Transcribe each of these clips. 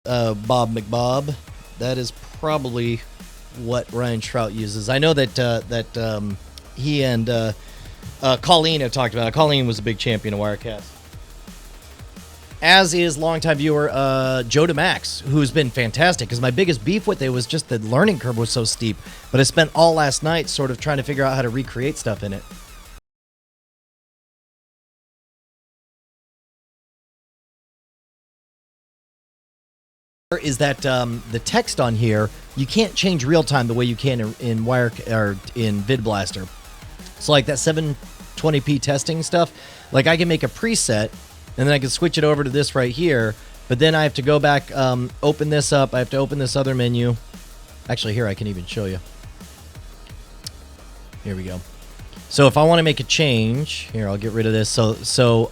Bob McBob. That is probably what Ryan Trout uses. I know that he and Colleen have talked about it. Colleen was a big champion of Wirecast. As is longtime viewer Joe DeMax, who's been fantastic. Because my biggest beef with it was just the learning curve was so steep. But I spent all last night sort of trying to figure out how to recreate stuff in it. Is that the text on here, you can't change real time the way you can in VidBlaster. So like that 720p testing stuff, like I can make a preset and then I can switch it over to this right here, but then I have to go back, open this up, I have to open this other menu. Actually here I can even show you. Here we go. So if I want to make a change, here I'll get rid of this. So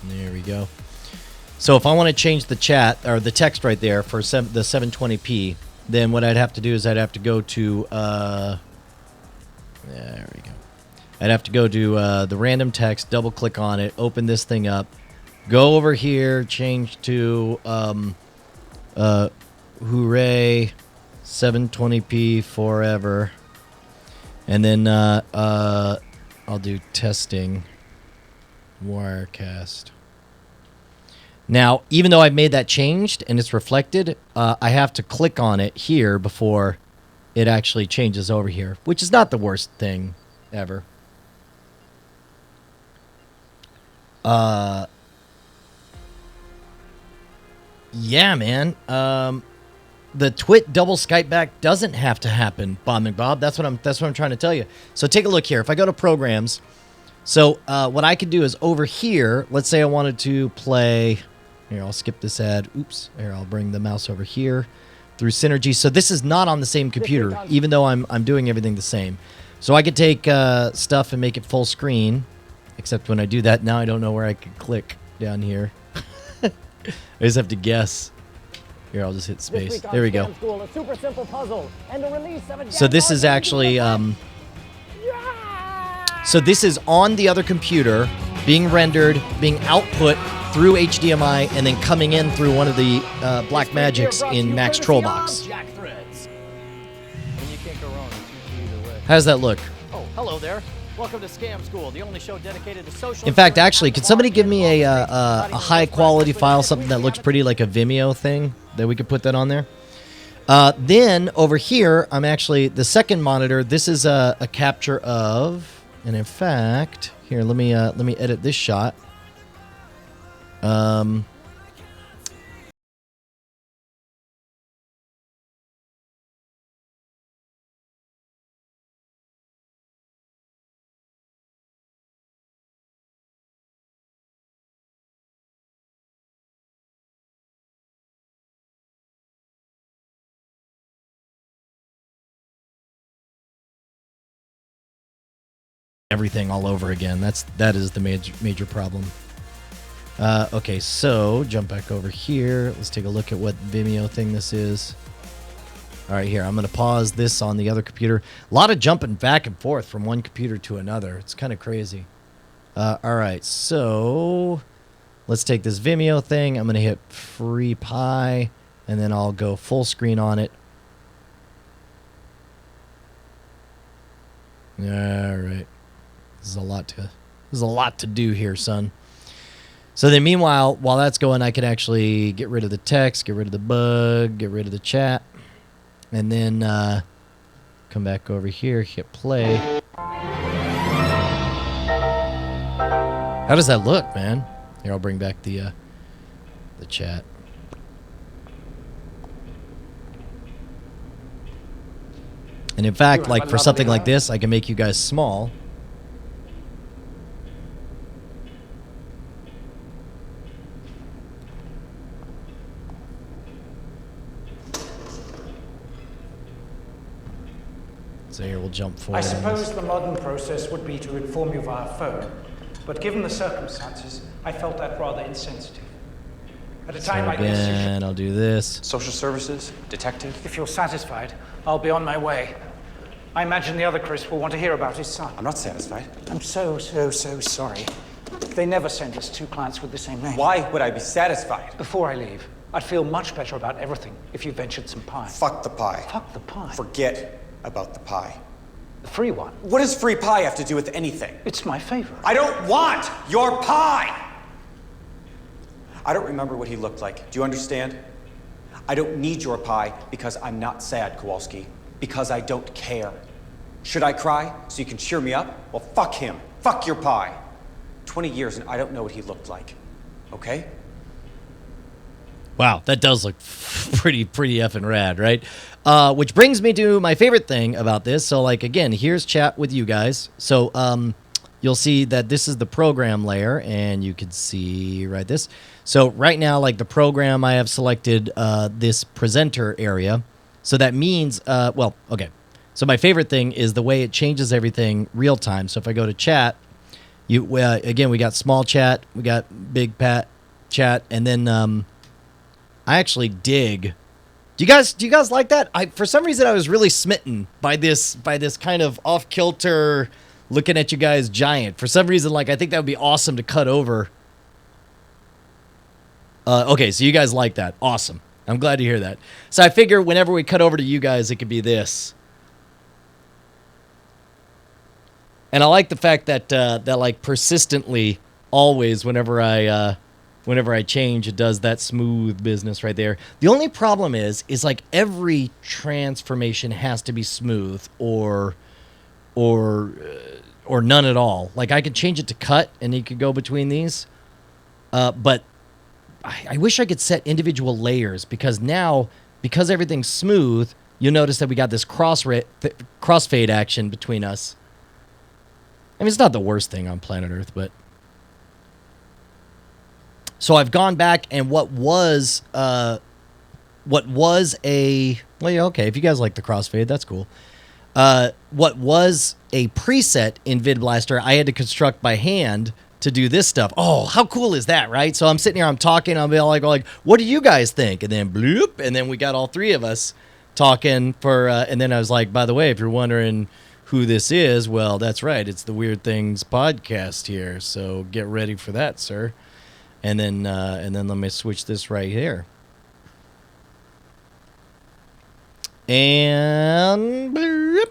there we go. So if I want to change the chat or the text right there for the 720p, then what I'd have to do is I'd have to go to there we go. I'd have to go to the random text, double click on it, open this thing up, go over here, change to hooray 720p forever, and then I'll do testing Wirecast. Now, even though I've made that changed and it's reflected, I have to click on it here before it actually changes over here, which is not the worst thing ever. Yeah, man. The Twit double Skype back doesn't have to happen, Bob McBob. That's what I'm trying to tell you. So take a look here. If I go to programs, so what I could do is over here, let's say I wanted to play. Here, I'll skip this ad. Oops. Here, I'll bring the mouse over here through Synergy. So this is not on the same computer, even though I'm doing everything the same. So I could take stuff and make it full screen, except when I do that, now I don't know where I could click down here. I just have to guess. Here, I'll just hit space. There we go. So this is actually, so this is on the other computer, being rendered, being output through HDMI, and then coming in through one of the Black Magics in Max Trollbox. How does that look? Oh, hello there. Welcome to Scam School, the only show dedicated to social. In fact, actually, could somebody give me a high quality file, something that looks pretty like a Vimeo thing, that we could put that on there? Then over here, I'm actually the second monitor. This is a capture of, and in fact, here let me edit this shot. Everything all over again. That is the major problem. Okay, so jump back over here. Let's take a look at what Vimeo thing this is. All right, here I'm going to pause this on the other computer. A lot of jumping back and forth from one computer to another. It's kind of crazy. All right, so let's take this Vimeo thing. I'm going to hit free pie, and then I'll go full screen on it. All right. This is a lot to do here, son. So then meanwhile, while that's going, I can actually get rid of the text, get rid of the bug, get rid of the chat, and then come back over here, hit play. How does that look, man? Here, I'll bring back the chat. And in fact, like for something like this, I can make you guys small. So here we'll jump forward. I suppose the modern process would be to inform you via phone, but given the circumstances, I felt that rather insensitive. At a time like this, again, I'll do this. Social services, detective. If you're satisfied, I'll be on my way. I imagine the other Chris will want to hear about his son. I'm not satisfied. I'm so sorry. They never send us two clients with the same name. Why would I be satisfied? Before I leave, I'd feel much better about everything if you ventured some pie. Fuck the pie. Fuck the pie. Forget about the pie. The free one. What does free pie have to do with anything? It's my favorite. I don't want your pie! I don't remember what he looked like. Do you understand? I don't need your pie because I'm not sad, Kowalski. Because I don't care. Should I cry so you can cheer me up? Well, fuck him. Fuck your pie. 20 years and I don't know what he looked like. Okay? Wow, that does look pretty effing rad, right? Which brings me to my favorite thing about this. So, like, again, here's chat with you guys. So, you'll see that this is the program layer, and you can see right this. So, right now, like, the program, I have selected this presenter area. So that means, well, okay. So my favorite thing is the way it changes everything real time. So if I go to chat, again, we got small chat, we got big chat, and then I actually dig. Do you guys like that? For some reason I was really smitten by this kind of off kilter looking at you guys giant. For some reason, like, I think that would be awesome to cut over. Okay, so you guys like that. Awesome. I'm glad to hear that. So I figure whenever we cut over to you guys, it could be this. And I like the fact that that like persistently, always, whenever I change, it does that smooth business right there. The only problem is like every transformation has to be smooth or none at all. Like I could change it to cut, and you could go between these, but I wish I could set individual layers because everything's smooth, you'll notice that we got this crossfade action between us. I mean, it's not the worst thing on planet Earth, but... So I've gone back, and what was a... Well, yeah, okay, if you guys like the crossfade, that's cool. What was a preset in VidBlaster, I had to construct by hand to do this stuff. Oh, how cool is that, right? So I'm sitting here, I'm talking, I'll be like, what do you guys think? And then bloop, and then we got all three of us talking for... and then I was like, by the way, if you're wondering... who this is, well, that's right. It's the Weird Things podcast here. So get ready for that, sir. And then let me switch this right here. And bloop.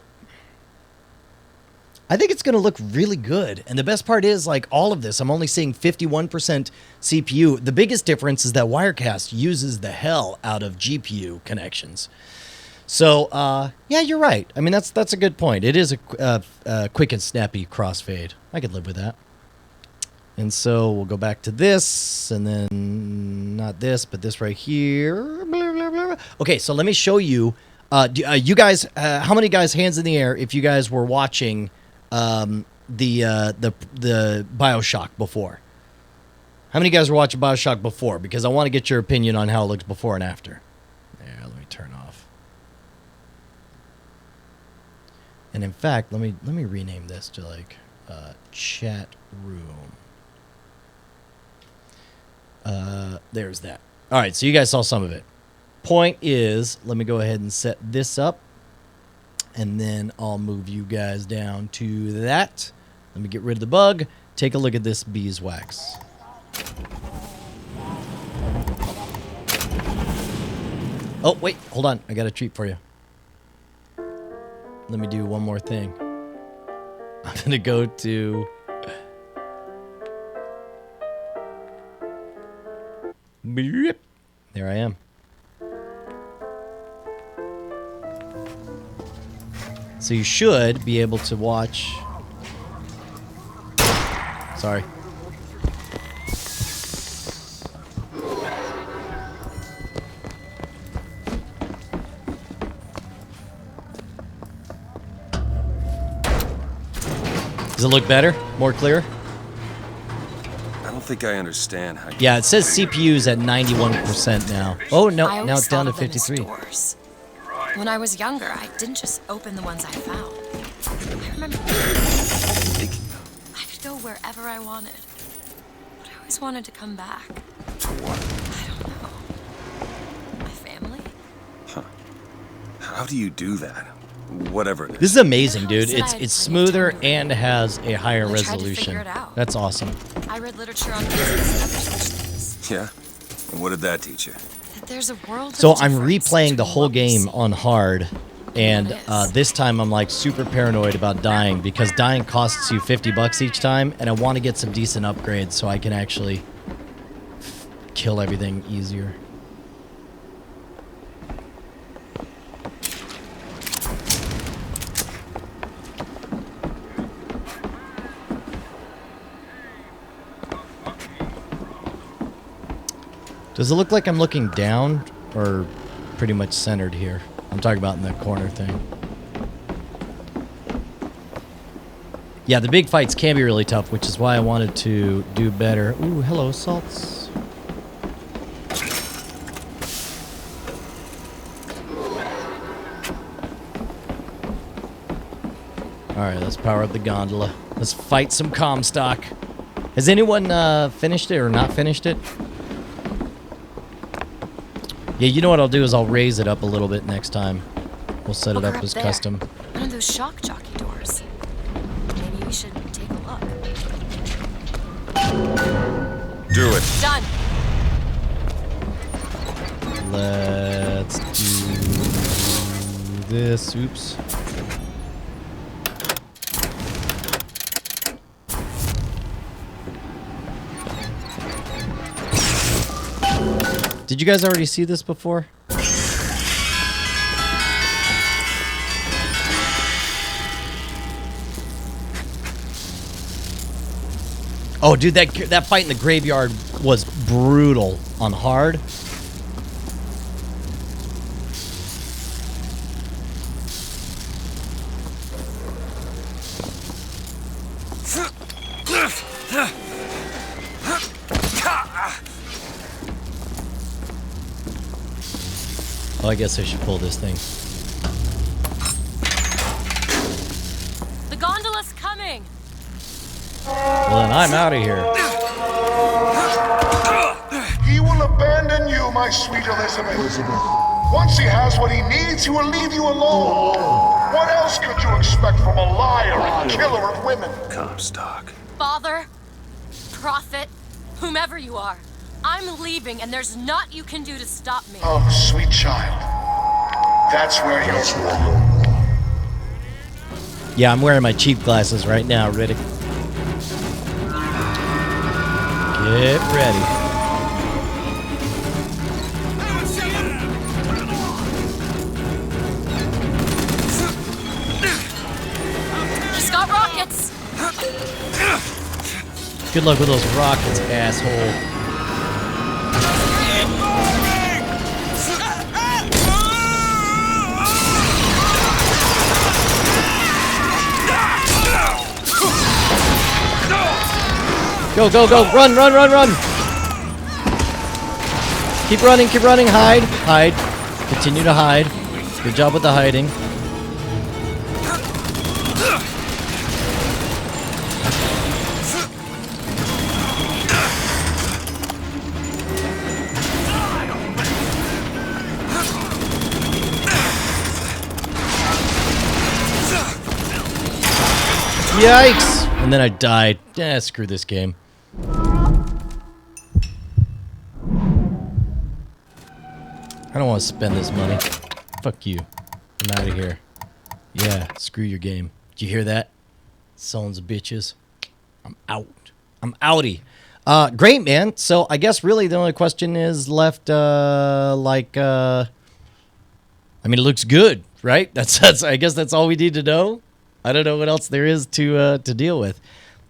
I think it's going to look really good. And the best part is, like, all of this, I'm only seeing 51% CPU. The biggest difference is that Wirecast uses the hell out of GPU connections. So, yeah, you're right. I mean, that's a good point. It is a quick and snappy crossfade. I could live with that. And so we'll go back to this, and then not this, but this right here. Blah, blah, blah. Okay, so let me show you. You guys, how many guys, hands in the air, if you guys were watching the BioShock before? How many guys were watching BioShock before? Because I want to get your opinion on how it looks before and after. There, let me turn off. And in fact, let me rename this to like chat room. There's that. All right, so you guys saw some of it. Point is, let me go ahead and set this up, and then I'll move you guys down to that. Let me get rid of the bug. Take a look at this beeswax. Oh, wait, hold on. I got a treat for you. Let me do one more thing. I'm going to go to... There I am. So you should be able to watch... Sorry. Does it look better? More clear? I don't think I understand how. Yeah, it says CPU's at 91% now. Oh, no, now it's down to 53. When I was younger, I didn't just open the ones I found. I remember I could go wherever I wanted. But I always wanted to come back. To what? I don't know. My family? Huh. How do you do that? Whatever it is. This is amazing, dude. It's smoother and has a higher resolution. That's awesome. I read literature on physics and other such things. Yeah? And what did that teach you? that there's a world. So of I'm difference replaying the between whole what we game see. on hard, and It is. this time I'm like super paranoid about dying because dying costs you $50 each time, and I want to get some decent upgrades so I can actually kill everything easier. Does it look like I'm looking down or pretty much centered here? I'm talking about in the corner thing. Yeah, the big fights can be really tough, which is why I wanted to do better. Ooh, hello, salts. Alright, let's power up the gondola. Let's fight some Comstock. Has anyone finished it or not finished it? Yeah, you know what I'll do is I'll raise it up a little bit next time. We'll set it Look up as there. custom. One of those shock jockey doors. Maybe we should take a look. Do it. Done. Let's do this. Oops. Did you guys already see this before? Oh, dude, that fight in the graveyard was brutal on hard. Oh, I guess I should pull this thing. The gondola's coming. Well, then I'm out of here. He will abandon you, my sweet Elizabeth. Once he has what he needs, he will leave you alone. What else could you expect from a liar and killer of women? Comstock. Father, prophet, whomever you are, I'm leaving, and there's naught you can do to stop me. Oh, sweet child. That's where you Yeah, I'm wearing my cheap glasses right now, Riddick. Get ready. He's got rockets. Good luck with those rockets, asshole. Go, go, go. Run, run, run, run. Keep running, keep running. Hide, hide. Continue to hide. Good job with the hiding. Yikes! And then I died. Screw this game. I don't want to spend this money. Fuck you. I'm out of here. Yeah, screw your game. Did you hear that? Sons of bitches. I'm out. I'm outie. Great, man. So I guess really the only question is left, I mean, it looks good, right? That's I guess that's all we need to know. I don't know what else there is to deal with.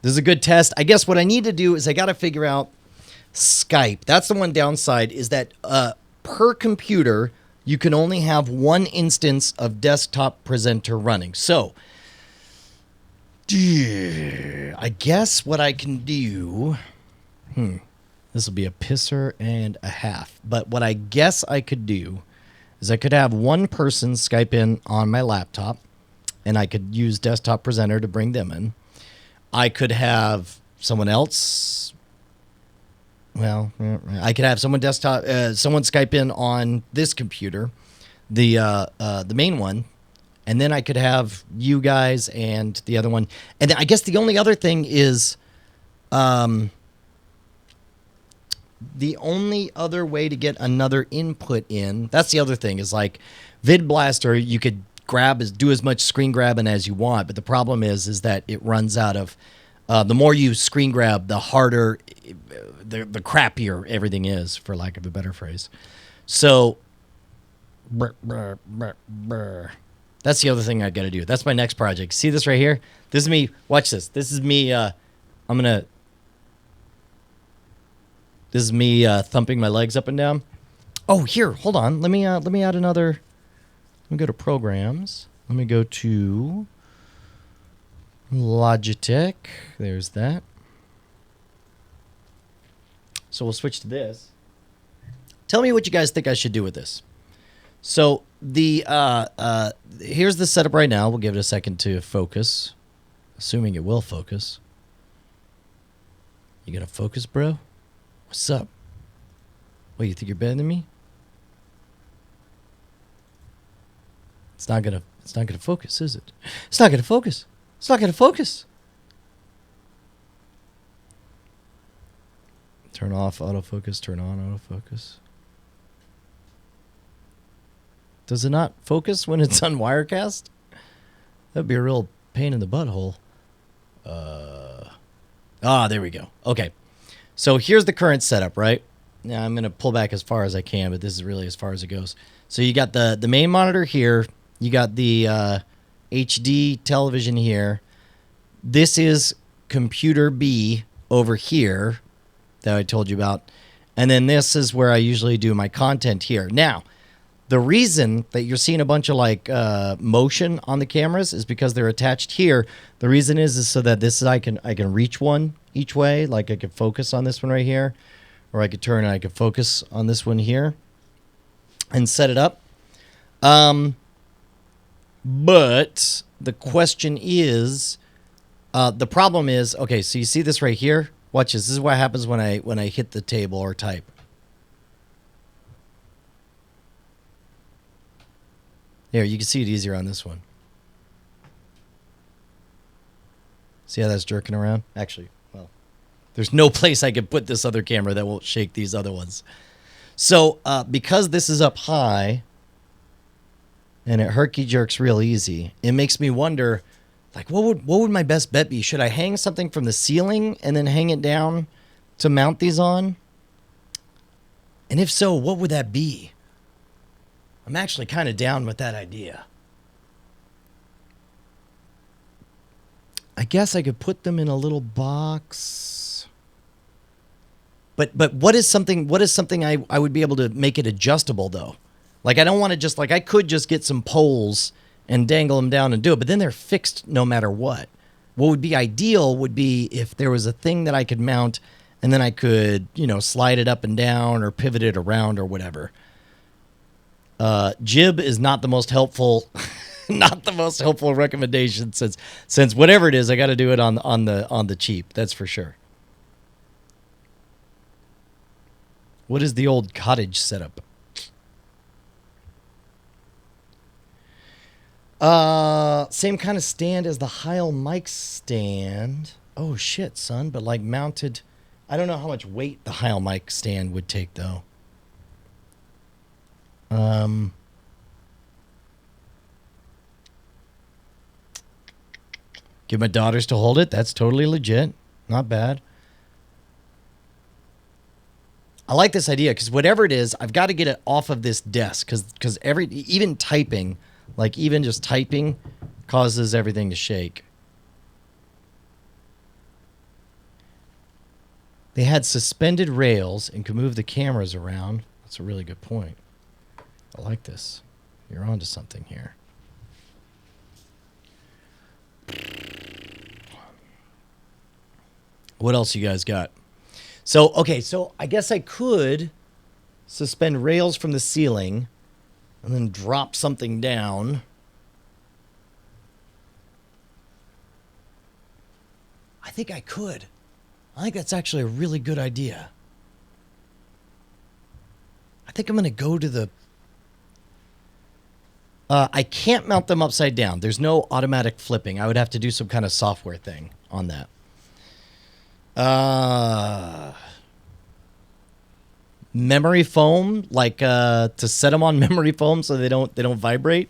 This is a good test. I guess what I need to do is I got to figure out Skype. That's the one downside is that per computer, you can only have one instance of desktop presenter running. So, I guess what I can do... This will be a pisser and a half. But what I guess I could do is I could have one person Skype in on my laptop, and I could use desktop presenter to bring them in. I could have someone else. Well, I could have someone Skype in on this computer, the main one, and then I could have you guys and the other one. And then I guess the only other thing is, the only other way to get another input in, that's the other thing, is like Vid Blaster, you could do as much screen grabbing as you want, but the problem is that it runs out of, the more you screen grab, the harder, the crappier everything is, for lack of a better phrase. So, that's the other thing I got to do. That's my next project. See this right here? This is me. Watch this. This is me. This is me thumping my legs up and down. Oh, here. Hold on. Let me add another. Let me go to programs. Let me go to Logitech. There's that. So we'll switch to this. Tell me what you guys think I should do with this. So the here's the setup right now. We'll give it a second to focus, assuming it will focus. You gonna focus, bro? What's up? What, you think you're better than me? It's not gonna focus, is it? It's not gonna focus. It's not gonna focus. Turn off autofocus, turn on autofocus. Does it not focus when it's on Wirecast? That'd be a real pain in the butthole. There we go. Okay. So here's the current setup, right? Now I'm going to pull back as far as I can, but this is really as far as it goes. So you got the main monitor here. You got the HD television here. This is computer B over here that I told you about. And then this is where I usually do my content here. Now, the reason that you're seeing a bunch of like motion on the cameras is because they're attached here. The reason is so that this is I can reach one each way. Like I could focus on this one right here, or I could turn and I could focus on this one here and set it up. But the question is, the problem is, okay, so you see this right here? Watch this. This is what happens when I hit the table or type. There, you can see it easier on this one. See how that's jerking around? Actually, well, there's no place I could put this other camera that won't shake these other ones. So, because this is up high, and it herky jerks real easy, it makes me wonder, like, what would my best bet be? Should I hang something from the ceiling and then hang it down to mount these on? And if so, what would that be? I'm actually kind of down with that idea. I guess I could put them in a little box. But what is something I would be able to make it adjustable though? Like I don't want to just like I could just get some poles and dangle them down and do it, but then they're fixed no matter what. What would be ideal would be if there was a thing that I could mount and then I could, slide it up and down or pivot it around or whatever. Jib is not the most helpful, recommendation since whatever it is, I got to do it on the cheap. That's for sure. What is the old cottage setup? Same kind of stand as the Heil mic stand. Oh shit, son! But like mounted. I don't know how much weight the Heil mic stand would take though. Get my daughters to hold it. That's totally legit. Not bad. I like this idea because whatever it is, I've got to get it off of this desk because even typing, like even just typing, causes everything to shake. They had suspended rails and could move the cameras around. That's a really good point. I like this. You're onto something here. What else you guys got? So I guess I could suspend rails from the ceiling and then drop something down. I think I could. I think that's actually a really good idea. I think I'm going to go to the... I can't mount them upside down. There's no automatic flipping. I would have to do some kind of software thing on that. memory foam, like to set them on memory foam so they don't vibrate.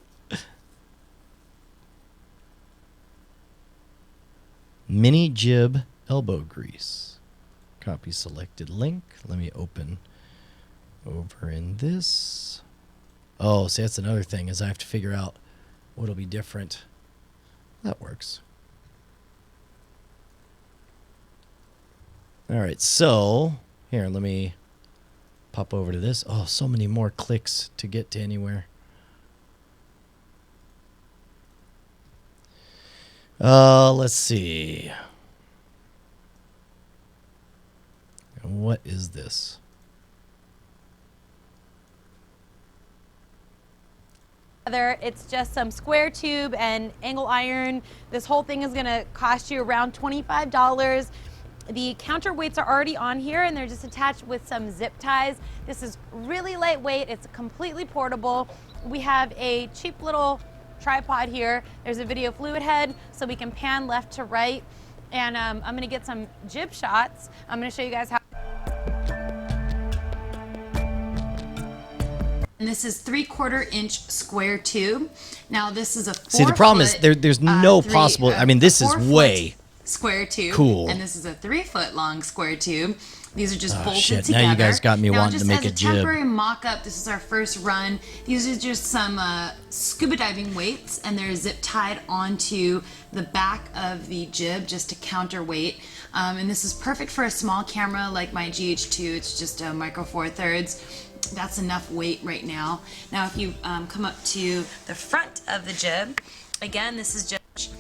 Mini jib elbow grease. Copy selected link. Let me open over in this. Oh, see, that's another thing is I have to figure out what'll be different. That works. All right, so here, let me pop over to this. Oh, so many more clicks to get to anywhere. Let's see. What is this? It's just some square tube and angle iron. This whole thing is gonna cost you around $25. The counterweights are already on here and they're just attached with some zip ties. This is really lightweight, it's completely portable. We have a cheap little tripod here. There's a video fluid head so we can pan left to right. And I'm gonna get some jib shots. I'm gonna show you guys how. And this is 3/4 inch square tube. Now this is a 4 See, the problem is there's no possible. I mean, this is way square tube. Cool. And this is a 3 foot long square tube. These are just bolted shit. together. Now you guys got me now, wanting to make a just jib. as a temporary mock-up, this is our first run. These are just some scuba diving weights, and they're zip tied onto the back of the jib just to counterweight. And this is perfect for a small camera like my GH2. It's just a micro four thirds. That's enough weight right now. Now, if you come up to the front of the jib, again, this is just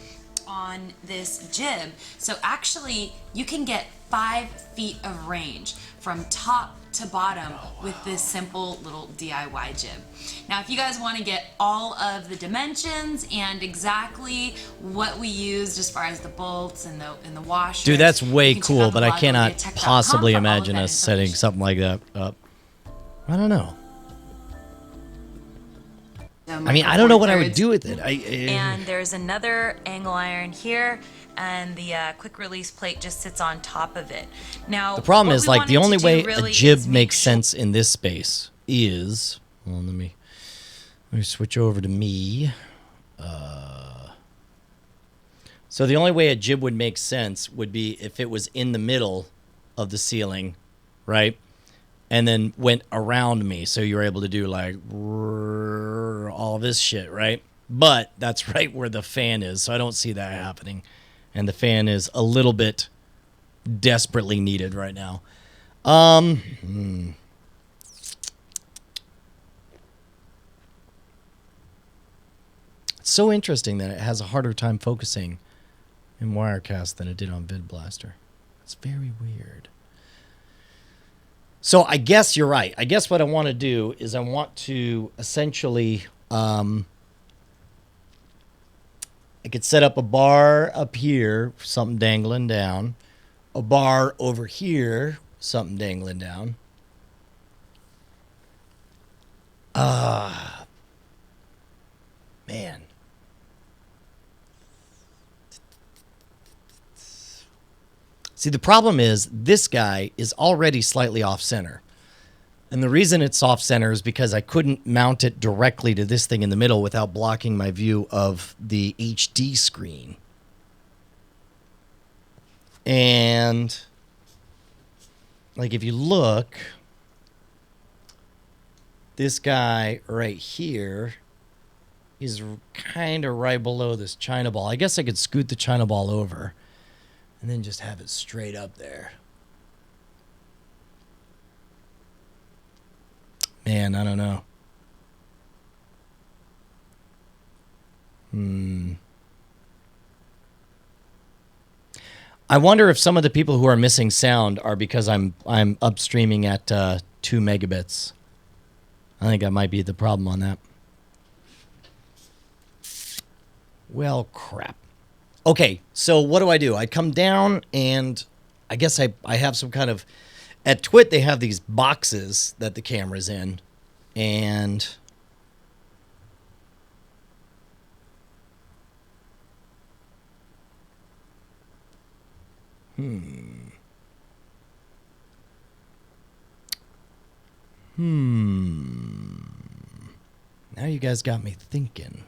on this jib. So actually, you can get 5 feet of range from top to bottom with this simple little DIY jib. Now, if you guys want to get all of the dimensions and exactly what we used as far as the bolts and the washers, dude, that's way cool, but I cannot tech.com possibly for all of imagine that us setting information. something like that up. I don't know. I mean, I don't know what I would do with it. And there's another angle iron here, and the quick release plate just sits on top of it. Now, The problem what is, we like, the wanted only to do way a really jib is make makes sure- sense in this space is, well, let me switch over to me. So the only way a jib would make sense would be if it was in the middle of the ceiling, right? And then went around me, so you were able to do like all this shit, right? But that's right where the fan is, so I don't see that happening. And the fan is a little bit desperately needed right now. It's so interesting that it has a harder time focusing in Wirecast than it did on VidBlaster. It's very weird. So I guess you're right. I guess what I want to do is I want to essentially, I could set up a bar up here, something dangling down, a bar over here, something dangling down. Man. See, the problem is this guy is already slightly off center. And the reason it's off center is because I couldn't mount it directly to this thing in the middle without blocking my view of the HD screen. And like if you look, this guy right here is kind of right below this China ball. I guess I could scoot the China ball over and then just have it straight up there. Man, I don't know. I wonder if some of the people who are missing sound are because I'm upstreaming at 2 megabits. I think that might be the problem on that. Well, crap. Okay, so what do? I come down and I guess I have some kind of... At Twit, they have these boxes that the camera's in. And... Now you guys got me thinking.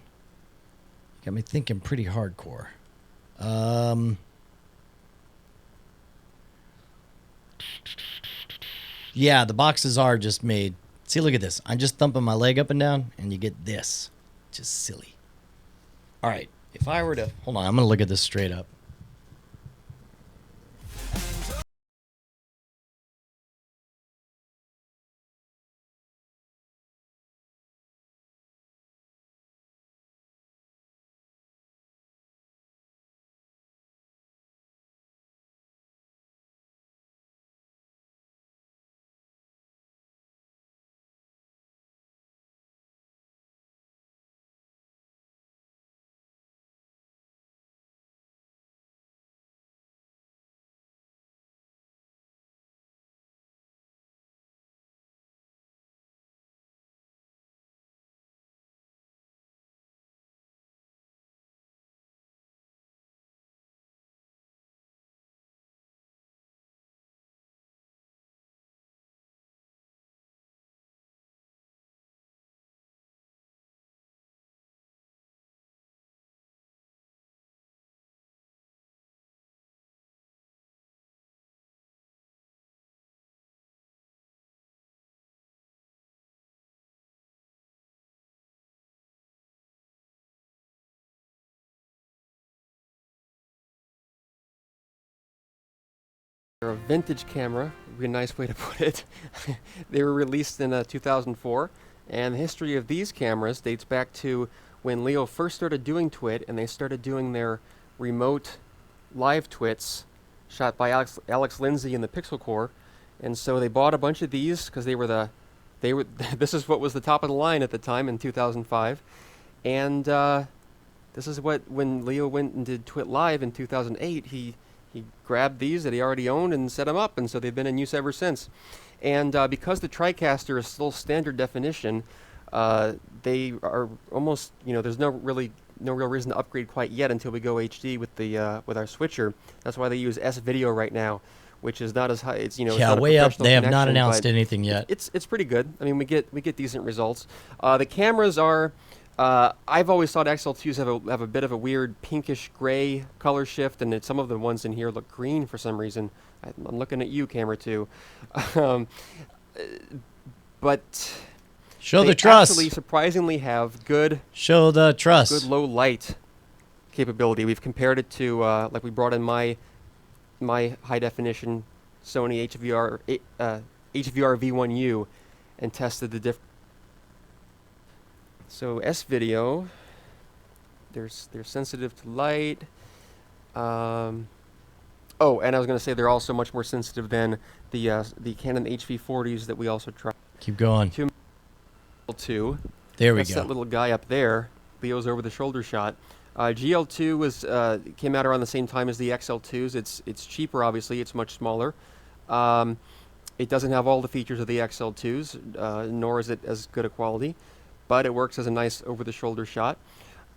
Got me thinking pretty hardcore. Yeah, the boxes are just made. See, look at this. I'm just thumping my leg up and down, and you get this. Just silly. All right, if I were to... Hold on, I'm going to look at this straight up. They're a vintage camera, would be a nice way to put it. They were released in 2004, and the history of these cameras dates back to when Leo first started doing twit, and they started doing their remote live twits shot by Alex Lindsay in the Pixel Corps. And so they bought a bunch of these because they were this is what was the top of the line at the time in 2005. And this is when Leo went and did Twit Live in 2008, he grabbed these that he already owned and set them up, and so they've been in use ever since. And because the TriCaster is still standard definition, they are almost, there's no real reason to upgrade quite yet until we go HD with our switcher. That's why they use S-Video right now, which is not as high. It's it's not way a up. They have not connection, announced but anything yet. It's pretty good. I mean, we get decent results. The cameras are. I've always thought XL2s have a bit of a weird pinkish gray color shift, and some of the ones in here look green for some reason. I'm looking at you, camera 2. But show the truss. Actually, surprisingly, have good. Show the truss. Good low light capability. We've compared it to like we brought in my high definition Sony HVR V1U and tested the difference. So S-Video, they're sensitive to light. Oh, and I was going to say they're also much more sensitive than the Canon HV40s that we also tried. Keep going. GL2. There we That's go. That little guy up there. Leo's over the shoulder shot. GL2 came out around the same time as the XL2s. It's cheaper, obviously. It's much smaller. It doesn't have all the features of the XL2s, nor is it as good a quality. But it works as a nice over-the-shoulder shot.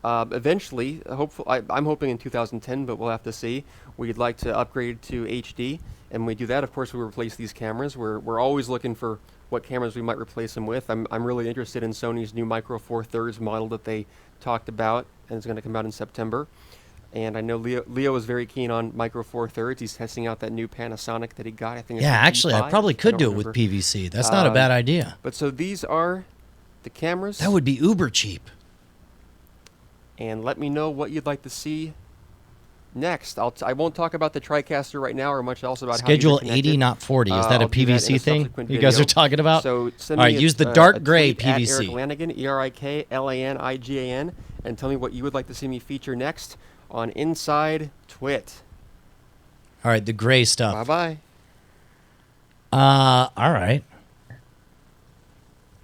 Eventually, I'm hoping in 2010, but we'll have to see. We'd like to upgrade to HD, and when we do that, of course, we replace these cameras. We're always looking for what cameras we might replace them with. I'm really interested in Sony's new Micro Four Thirds model that they talked about, and it's going to come out in September. And I know Leo is very keen on Micro Four Thirds. He's testing out that new Panasonic that he got. I think. Yeah, it's actually, I probably could do it with PVC. That's not a bad idea. But so these are the cameras. That would be uber cheap. And let me know what you'd like to see next. I won't talk about the TriCaster right now or much else about Schedule how 80, not 40. Is that a PVC thing you guys video. are talking about? So all right, use the dark gray PVC. Eric Lanigan, ErikLanigan, and tell me what you would like to see me feature next on Inside Twit. All right, the gray stuff. Bye-bye. All right.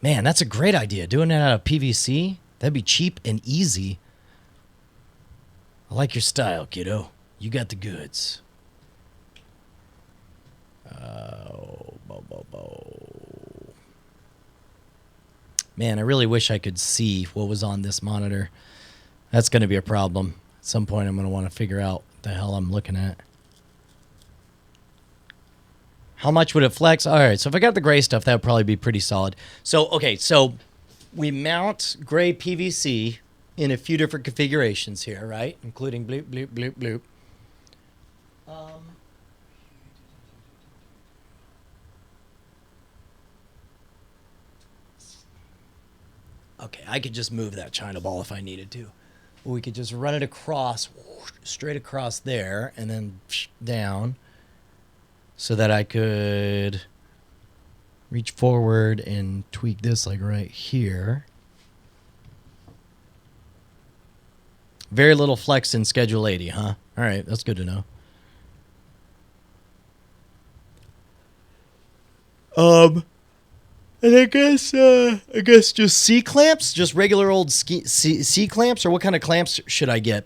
Man, that's a great idea. Doing it out of PVC, that'd be cheap and easy. I like your style, kiddo. You got the goods. Man, I really wish I could see what was on this monitor. That's going to be a problem. At some point, I'm going to want to figure out what the hell I'm looking at. How much would it flex? All right, so if I got the gray stuff, that would probably be pretty solid. So, okay, so we mount gray PVC in a few different configurations here, right? Including bloop, bloop, bloop, bloop. Okay, I could just move that China ball if I needed to. Or we could just run it across, straight across there, and then down, so that I could reach forward and tweak this like right here. Very little flex in Schedule 80, huh? All right, that's good to know. And I guess just C clamps, just regular old C clamps, or what kind of clamps should I get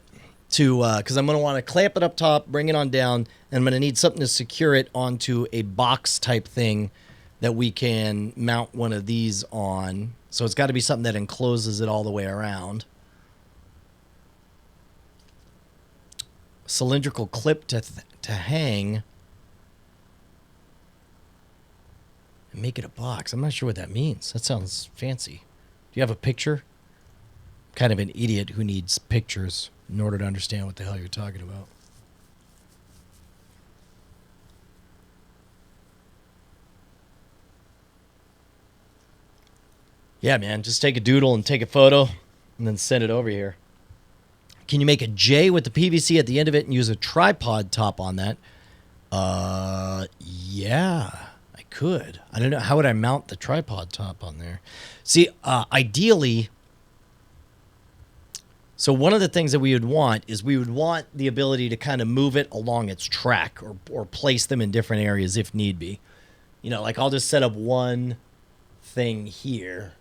to? Because I'm gonna want to clamp it up top, bring it on down, and I'm gonna need something to secure it onto a box type thing that we can mount one of these on. So it's got to be something that encloses it all the way around. Cylindrical clip to hang. Make it a box. I'm not sure what that means. That sounds fancy. Do you have a picture? I'm kind of an idiot who needs pictures in order to understand what the hell you're talking about. Yeah, man. Just take a doodle and take a photo and then send it over here. Can you make a J with the PVC at the end of it and use a tripod top on that? Yeah. Could. I don't know. How would I mount the tripod top on there? See, ideally, so one of the things that we would want is we would want the ability to kind of move it along its track or place them in different areas if need be. You know, like I'll just set up one thing here.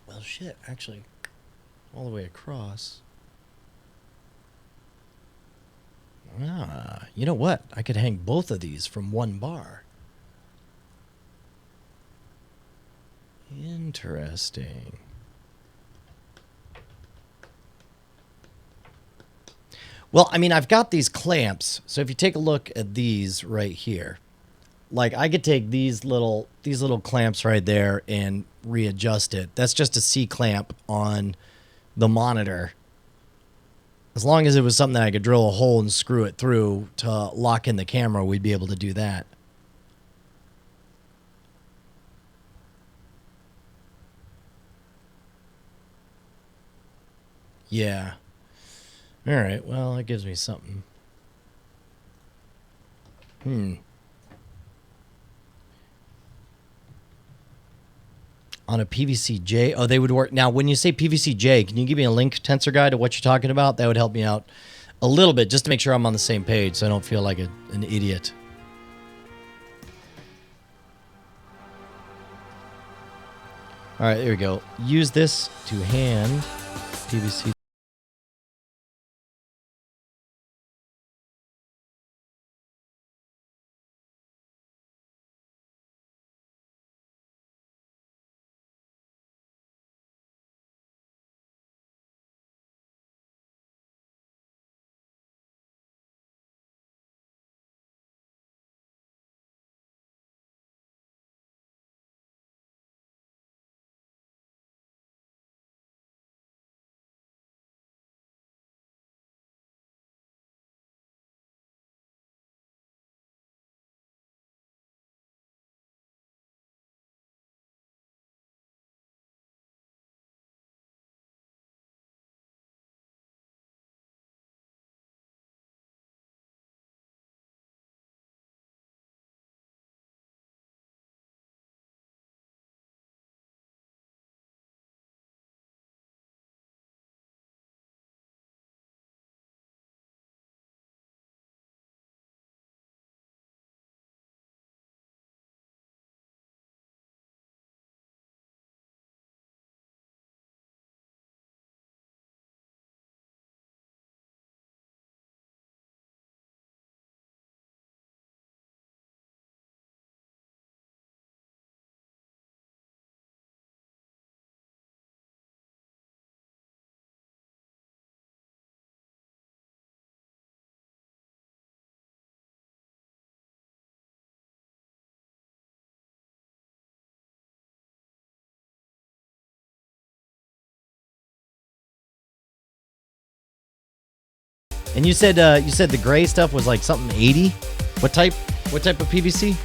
Well, shit, actually, all the way across. You know what? I could hang both of these from one bar. Interesting. Well, I mean, I've got these clamps. So if you take a look at these right here, like I could take these little clamps right there and readjust it. That's just a C clamp on the monitor. As long as it was something that I could drill a hole and screw it through to lock in the camera, we'd be able to do that. Yeah. All right. Well, that gives me something. On a PVC-J. Oh, they would work. Now, when you say PVC-J, can you give me a link, Tensor Guy, to what you're talking about? That would help me out a little bit, just to make sure I'm on the same page so I don't feel like an idiot. All right, there we go. Use this to hand PVC. And you said the gray stuff was like something 80. What type of PVC?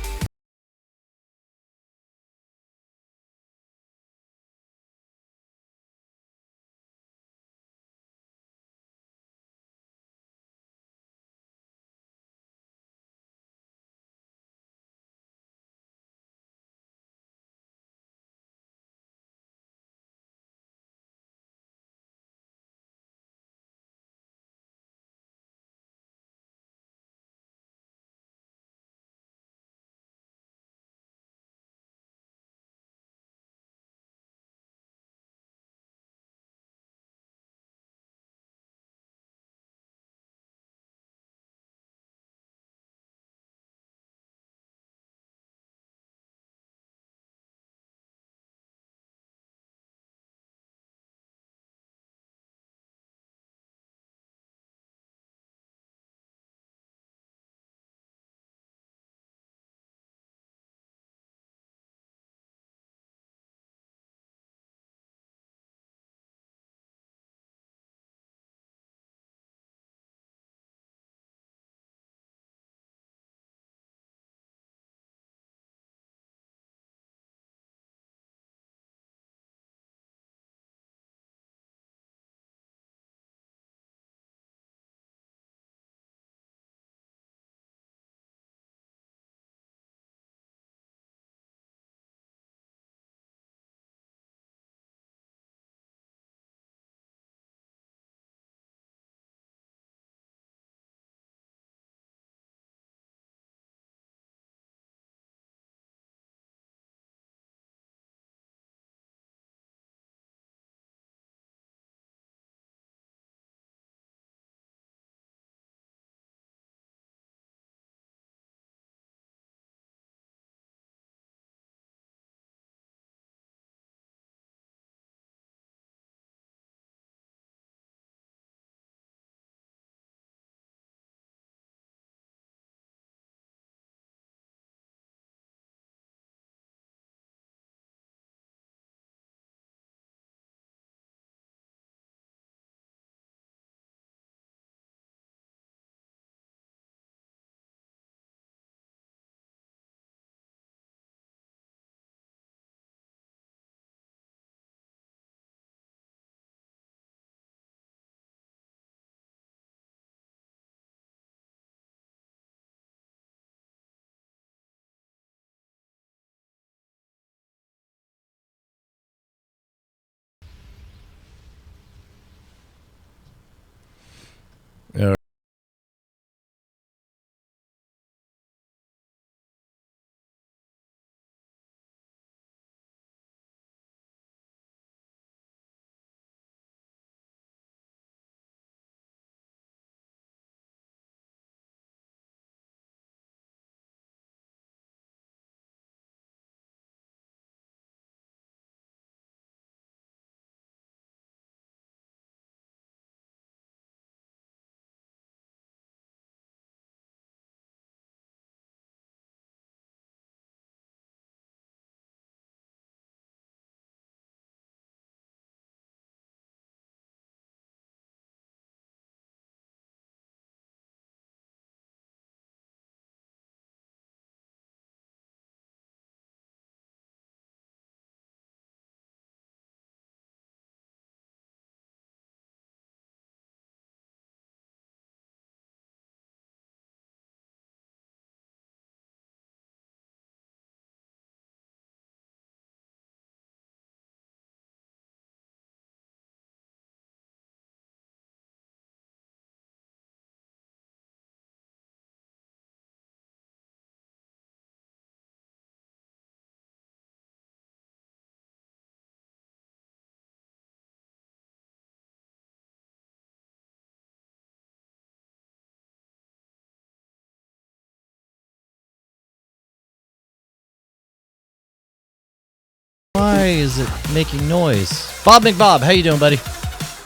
Why is it making noise? Bob McBob, how you doing, buddy?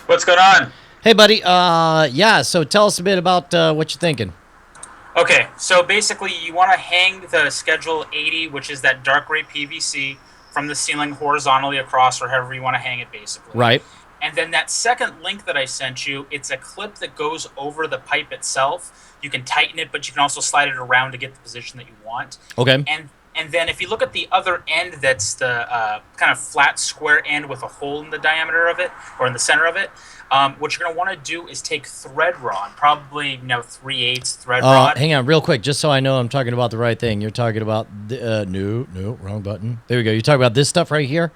What's going on? Hey, buddy. Yeah. So tell us a bit about what you're thinking. Okay, so basically you want to hang the Schedule 80, which is that dark gray PVC, from the ceiling horizontally across, or however you want to hang it, basically. Right. And then that second link that I sent you, it's a clip that goes over the pipe itself. You can tighten it, but you can also slide it around to get the position that you want. Okay. And then if you look at the other end, that's the kind of flat square end with a hole in the diameter of it, or in the center of it. What you're going to want to do is take thread rod, probably 3/8 thread rod. Hang on, real quick, just so I know I'm talking about the right thing. You're talking about no, wrong button. There we go. You're talking about this stuff right here.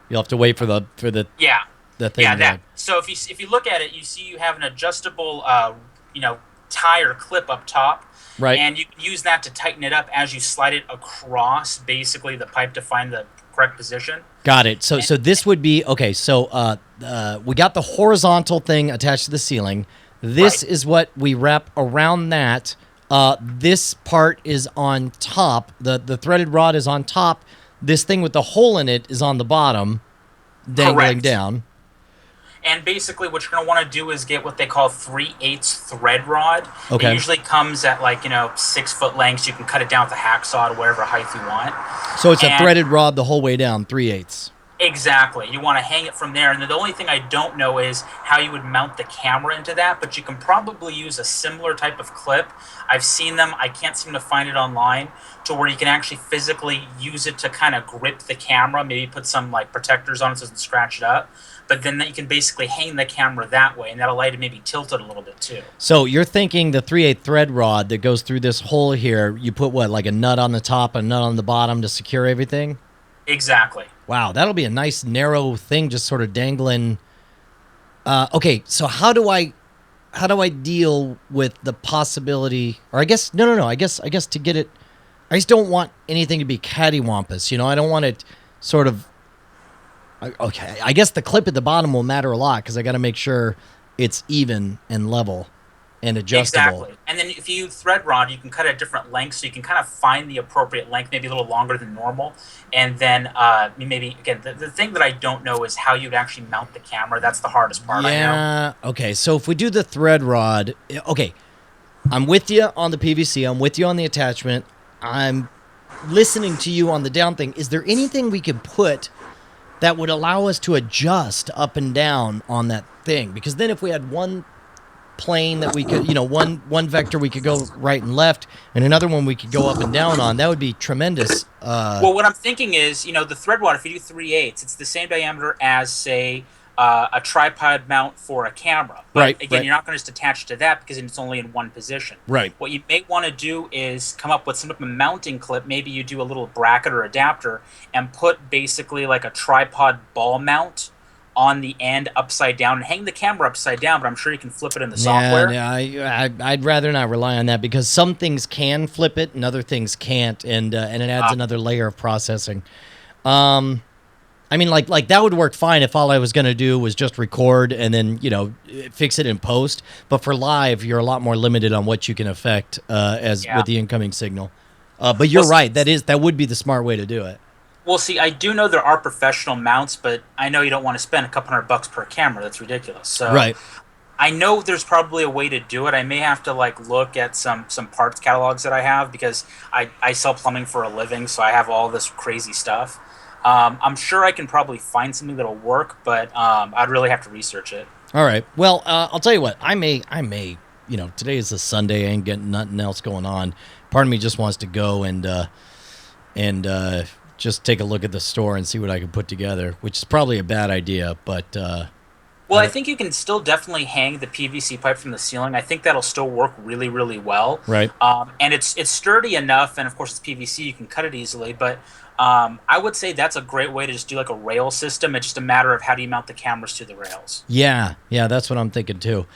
You'll have to wait for the yeah. The thing. Yeah, that. So if you look at it, you see you have an adjustable tie or clip up top. Right. And you can use that to tighten it up as you slide it across basically the pipe to find the correct position. Got it. So this would be okay. So we got the horizontal thing attached to the ceiling. This is what we wrap around that. This part is on top. The threaded rod is on top. This thing with the hole in it is on the bottom, dangling down. And basically what you're going to want to do is get what they call 3/8 thread rod. Okay. It usually comes at 6 foot lengths. You can cut it down with a hacksaw to whatever height you want. So it's a threaded rod the whole way down, 3/8. Exactly. You want to hang it from there. And the only thing I don't know is how you would mount the camera into that, but you can probably use a similar type of clip. I've seen them. I can't seem to find it online to where you can actually physically use it to kind of grip the camera, maybe put some protectors on it so it doesn't scratch it up. But then you can basically hang the camera that way, and that'll allow you to maybe tilt it a little bit too. So you're thinking the 3/8 thread rod that goes through this hole here, you put what, like a nut on the top, a nut on the bottom to secure everything? Exactly. Wow, that'll be a nice narrow thing just sort of dangling. Okay, so how do I deal with the possibility, or I guess, no, I guess to get it, I just don't want anything to be cattywampus, I don't want it sort of, okay, I guess the clip at the bottom will matter a lot because I got to make sure it's even and level and adjustable. Exactly. And then if you use thread rod, you can cut at different lengths, so you can kind of find the appropriate length, maybe a little longer than normal. And then maybe, again, the thing that I don't know is how you'd actually mount the camera. That's the hardest part, I know. Yeah, okay, so if we do the thread rod, okay, I'm with you on the PVC, I'm with you on the attachment, I'm listening to you on the down thing. Is there anything we could put that would allow us to adjust up and down on that thing? Because then if we had one plane that we could, one vector we could go right and left, and another one we could go up and down on, that would be tremendous. Well, what I'm thinking is, the thread rod, if you do 3/8, it's the same diameter as, say, a tripod mount for a camera. But again, you're not going to just attach it to that because it's only in one position. Right. What you may want to do is come up with some type of mounting clip. Maybe you do a little bracket or adapter and put basically like a tripod ball mount on the end upside down and hang the camera upside down, but I'm sure you can flip it in the software. Yeah, I'd rather not rely on that because some things can flip it and other things can't, and it adds another layer of processing. I mean, like that would work fine if all I was going to do was just record and then, fix it in post. But for live, you're a lot more limited on what you can affect with the incoming signal. But you're right. That would be the smart way to do it. Well, see, I do know there are professional mounts, but I know you don't want to spend a couple $100 per camera. That's ridiculous. So right. I know there's probably a way to do it. I may have to look at some parts catalogs that I have because I sell plumbing for a living, so I have all this crazy stuff. I'm sure I can probably find something that'll work, but I'd really have to research it. All right. Well, I'll tell you what. I may. Today is a Sunday. I ain't getting nothing else going on. Part of me just wants to go and just take a look at the store and see what I can put together, which is probably a bad idea, but... Well, I think you can still definitely hang the PVC pipe from the ceiling. I think that'll still work really, really well. Right. And it's sturdy enough, and of course it's PVC, you can cut it easily, but I would say that's a great way to just do like a rail system. It's just a matter of how do you mount the cameras to the rails. Yeah, that's what I'm thinking too.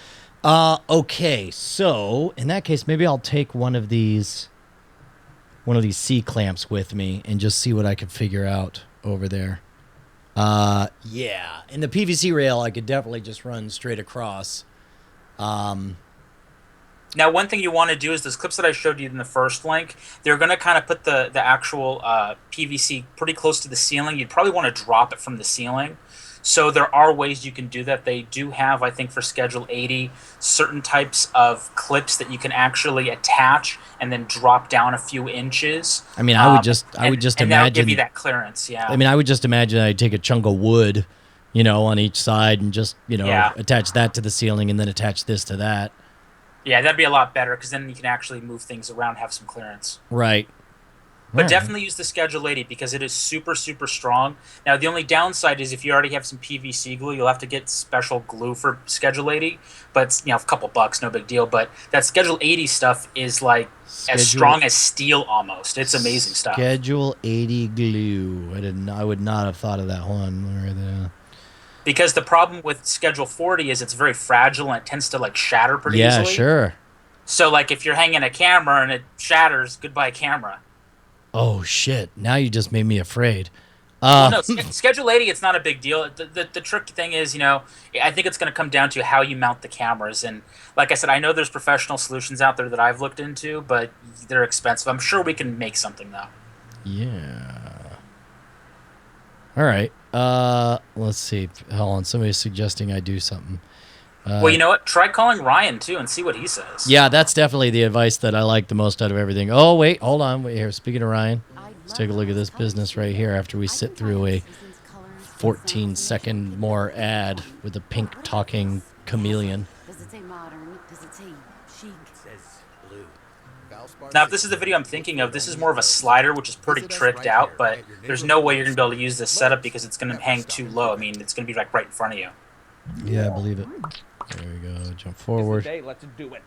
Okay, so in that case, maybe I'll take one of these C-clamps with me and just see what I can figure out over there. Yeah, and the PVC rail I could definitely just run straight across. Now, one thing you want to do is those clips that I showed you in the first link, they're going to kind of put the actual PVC pretty close to the ceiling. You'd probably want to drop it from the ceiling. So there are ways you can do that. They do have, I think, for Schedule 80, certain types of clips that you can actually attach and then drop down a few inches. I mean, I would just and imagine that'll give you that clearance. Yeah. I mean, I would just imagine I'd take a chunk of wood on each side, and just Yeah. attach that to the ceiling, and then attach this to that. Yeah, that'd be a lot better because then you can actually move things around, have some clearance. Right. But definitely use the Schedule 80 because it is super, super strong. Now, the only downside is if you already have some PVC glue, you'll have to get special glue for Schedule 80. But it's, a couple bucks, no big deal. But that Schedule 80 stuff is like as strong as steel almost. It's amazing stuff. Schedule 80 glue. I would not have thought of that one right there. Because the problem with Schedule 40 is it's very fragile and it tends to like shatter pretty easily. Yeah, sure. So like if you're hanging a camera and it shatters, goodbye camera. Oh shit! Now you just made me afraid. Well, no, Schedule 80, it's not a big deal. The tricky thing is, I think it's going to come down to how you mount the cameras. And like I said, I know there's professional solutions out there that I've looked into, but they're expensive. I'm sure we can make something though. Yeah. All right. Let's see. Hold on. Somebody's suggesting I do something. Well, you know what? Try calling Ryan, too, and see what he says. Yeah, that's definitely the advice that I like the most out of everything. Oh, wait. Hold on. Wait here. Speaking of Ryan, let's take a look at this business right here after we sit through a 14-second more ad with a pink talking chameleon. Does it say modern? Does it say chic? It says blue. Now, if this is the video I'm thinking of, this is more of a slider, which is pretty tricked out, but there's no way you're going to be able to use this setup because it's going to hang too low. I mean, it's going to be like right in front of you. Yeah, I believe it. There we go. Jump forward. Let's do it.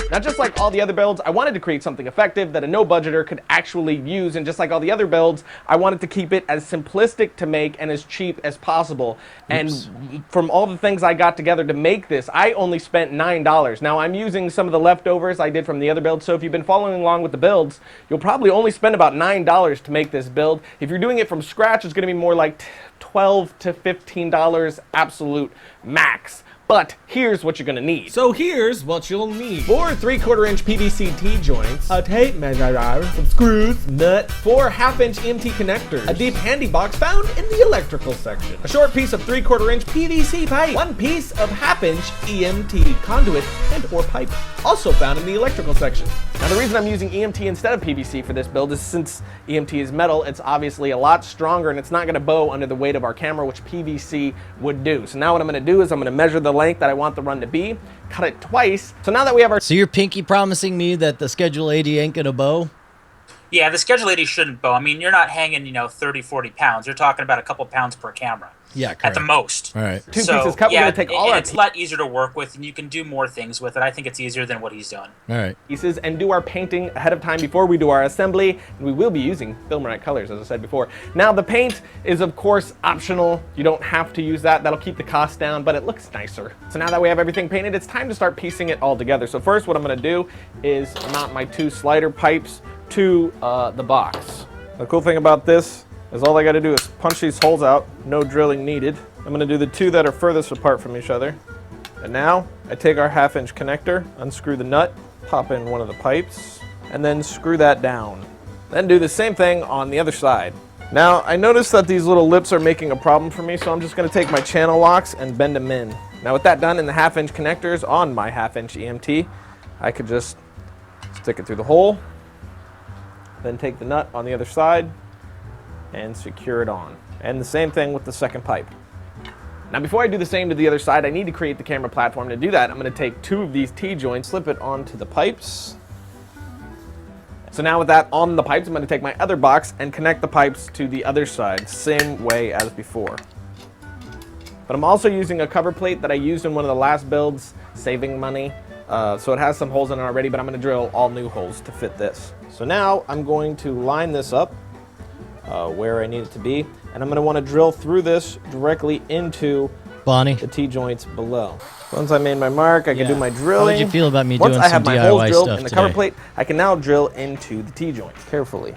Now, just like all the other builds, I wanted to create something effective that a no-budgeter could actually use, and just like all the other builds, I wanted to keep it as simplistic to make and as cheap as possible. Oops. And from all the things I got together to make this, I only spent $9. Now, I'm using some of the leftovers I did from the other build, so if you've been following along with the builds, you'll probably only spend about $9 to make this build. If you're doing it from scratch, it's going to be more like $12 to $15 absolute max. But here's what you're going to need. So here's what you'll need. 4 3/4-inch PVC T-joints, a tape measure, some screws, nut, 4 1/2-inch EMT connectors, a deep handy box found in the electrical section, a short piece of 3/4-inch PVC pipe, 1 piece of 1/2-inch EMT conduit and or pipe, also found in the electrical section. Now, the reason I'm using EMT instead of PVC for this build is since EMT is metal, it's obviously a lot stronger and it's not going to bow under the weight of our camera, which PVC would do. So now what I'm going to do is I'm going to measure the length that I want the run to be, cut it twice. So now that we have our... So you're pinky promising me that the Schedule 80 ain't going to bow? Yeah, the Schedule 80 shouldn't bow. I mean, you're not hanging, 30, 40 pounds. You're talking about a couple pounds per camera. Yeah, correct. At the most. All right. 2 pieces cut, we're going to take all our... It's a lot easier to work with, and you can do more things with it. I think it's easier than what he's doing. All right. Pieces and do our painting ahead of time before we do our assembly. And we will be using Filmerite colors, as I said before. Now, the paint is, of course, optional. You don't have to use that. That'll keep the cost down, but it looks nicer. So now that we have everything painted, it's time to start piecing it all together. So first, what I'm going to do is mount my 2 slider pipes to the box. The cool thing about this is all I got to do is punch these holes out. No drilling needed. I'm going to do the 2 that are furthest apart from each other. And now I take our 1/2-inch connector, unscrew the nut, pop in one of the pipes, and then screw that down. Then do the same thing on the other side. Now I noticed that these little lips are making a problem for me, so I'm just going to take my channel locks and bend them in. Now with that done in the 1/2-inch connectors on my 1/2-inch EMT, I could just stick it through the hole, then take the nut on the other side and secure it on. And the same thing with the second pipe. Now before I do the same to the other side, I need to create the camera platform. To do that, I'm going to take 2 of these T-joints, slip it onto the pipes. So now with that on the pipes, I'm going to take my other box and connect the pipes to the other side, same way as before. But I'm also using a cover plate that I used in one of the last builds, saving money. So it has some holes in it already, but I'm going to drill all new holes to fit this. So now I'm going to line this up where I need it to be, and I'm going to want to drill through this directly into the T-joints below. Once I made my mark, I can do my drilling. How did you feel about me doing some DIY Once I have my holes drilled stuff in the today? cover plate, I can now drill into the T-joints carefully.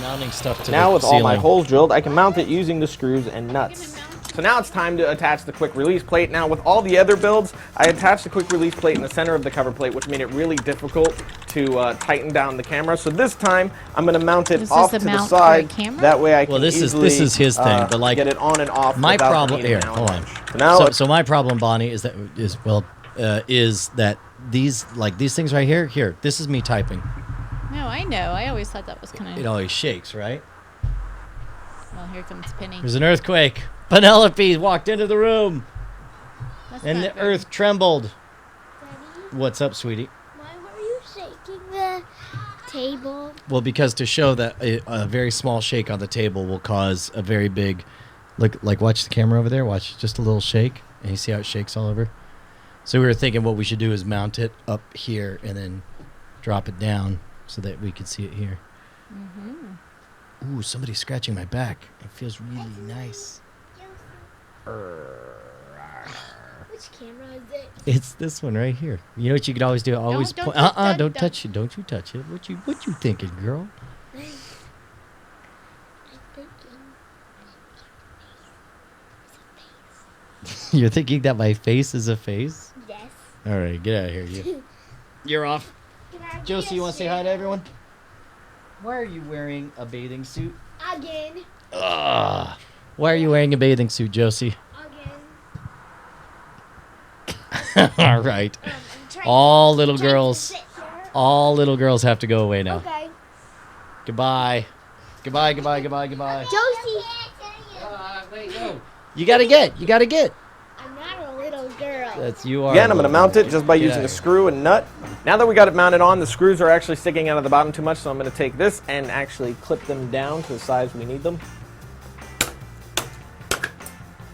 Mounting stuff to Now the with all my ceiling. holes drilled, I can mount it using the screws and nuts. So now it's time to attach the quick release plate. Now with all the other builds, I attached the quick release plate in the center of the cover plate, which made it really difficult to tighten down the camera. So this time, I'm going to mount it off to the side. That way I can easily this is his thing, but like get it on and off. My without problem needing here, an hold on. Allen. So my problem, Bonnie, is that these things right here. Here, this is me typing. No, I know. I always thought that was kind of... It always shakes, right? Well, here comes Penny. There's an earthquake. Penelope walked into the room. That's And not the very- earth trembled. Daddy, What's up, sweetie? why were you shaking the table? Well, because to show that a very small shake on the table will cause a very big... Look, like, watch the camera over there. Watch just a little shake. And you see how it shakes all over? So we were thinking what we should do is mount it up here and then drop it down so that we could see it here. Mm-hmm. Ooh, somebody's scratching my back. It feels really nice. Which camera is it? It's this one right here. You know what you could always do? Always Don't point. touch that, Don't don't. touch it. Don't you touch it. What you thinking, girl? I'm thinking. You're thinking that my face is a face? Yes. All right, get out of here, you. You're off. Can I Josie, be you a want to say hi to share? everyone? Why are you wearing a bathing suit? Again. Ugh. Why are you wearing a bathing suit, Josie? Again. All right. I'm trying All little trying to girls. sit here. All little girls have to go away now. Okay. Goodbye. Goodbye, goodbye, goodbye, goodbye. Josie. Wait, no. You gotta get. I'm not a little girl. That's you are. Again, I'm going to mount it just by Get using out a of here. screw and nut. Now that we got it mounted on, the screws are actually sticking out of the bottom too much, so I'm going to take this and actually clip them down to the size we need them.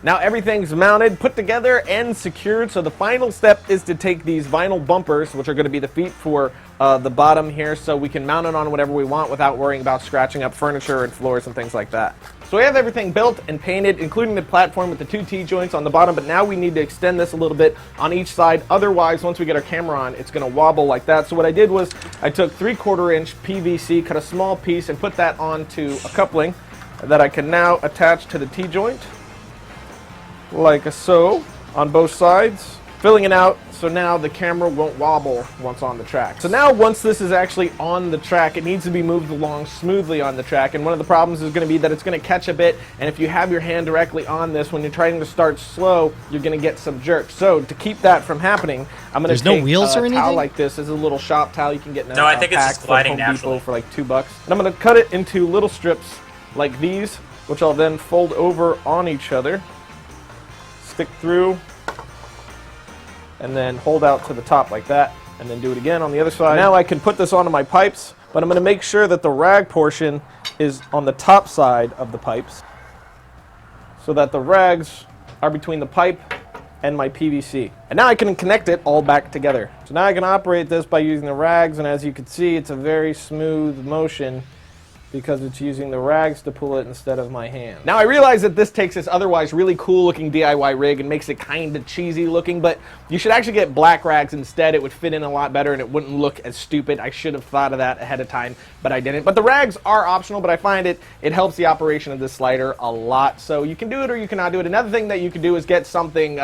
Now everything's mounted, put together, and secured, so the final step is to take these vinyl bumpers, which are going to be the feet for the bottom here, so we can mount it on whatever we want without worrying about scratching up furniture and floors and things like that. So we have everything built and painted, including the platform with the two T-joints on the bottom, but now we need to extend this a little bit on each side. Otherwise, once we get our camera on, it's going to wobble like that. So what I did was I took 3/4 inch PVC, cut a small piece, and put that onto a coupling that I can now attach to the T-joint, like so, on both sides, filling it out so now the camera won't wobble once on the track. So now once this is actually on the track, it needs to be moved along smoothly on the track, and one of the problems is going to be that it's going to catch a bit, and if you have your hand directly on this, when you're trying to start slow, you're going to get some jerk. So to keep that from happening, I'm going to There's no take wheels a or towel anything? like this. This is a little shop towel you can get in a No, I think it's pack just from gliding Home Depot naturally. for like $2. And I'm going to cut it into little strips like these, which I'll then fold over on each other, stick through, and then hold out to the top like that, and then do it again on the other side. Now I can put this onto my pipes, but I'm going to make sure that the rag portion is on the top side of the pipes so that the rags are between the pipe and my PVC. And now I can connect it all back together. So now I can operate this by using the rags, and as you can see, it's a very smooth motion because it's using the rags to pull it instead of my hand. Now I realize that this takes this otherwise really cool looking DIY rig and makes it kind of cheesy looking, but you should actually get black rags instead. It would fit in a lot better and it wouldn't look as stupid. I should have thought of that ahead of time, but I didn't. But the rags are optional, but I find it helps the operation of this slider a lot. So you can do it or you cannot do it. Another thing that you can do is get something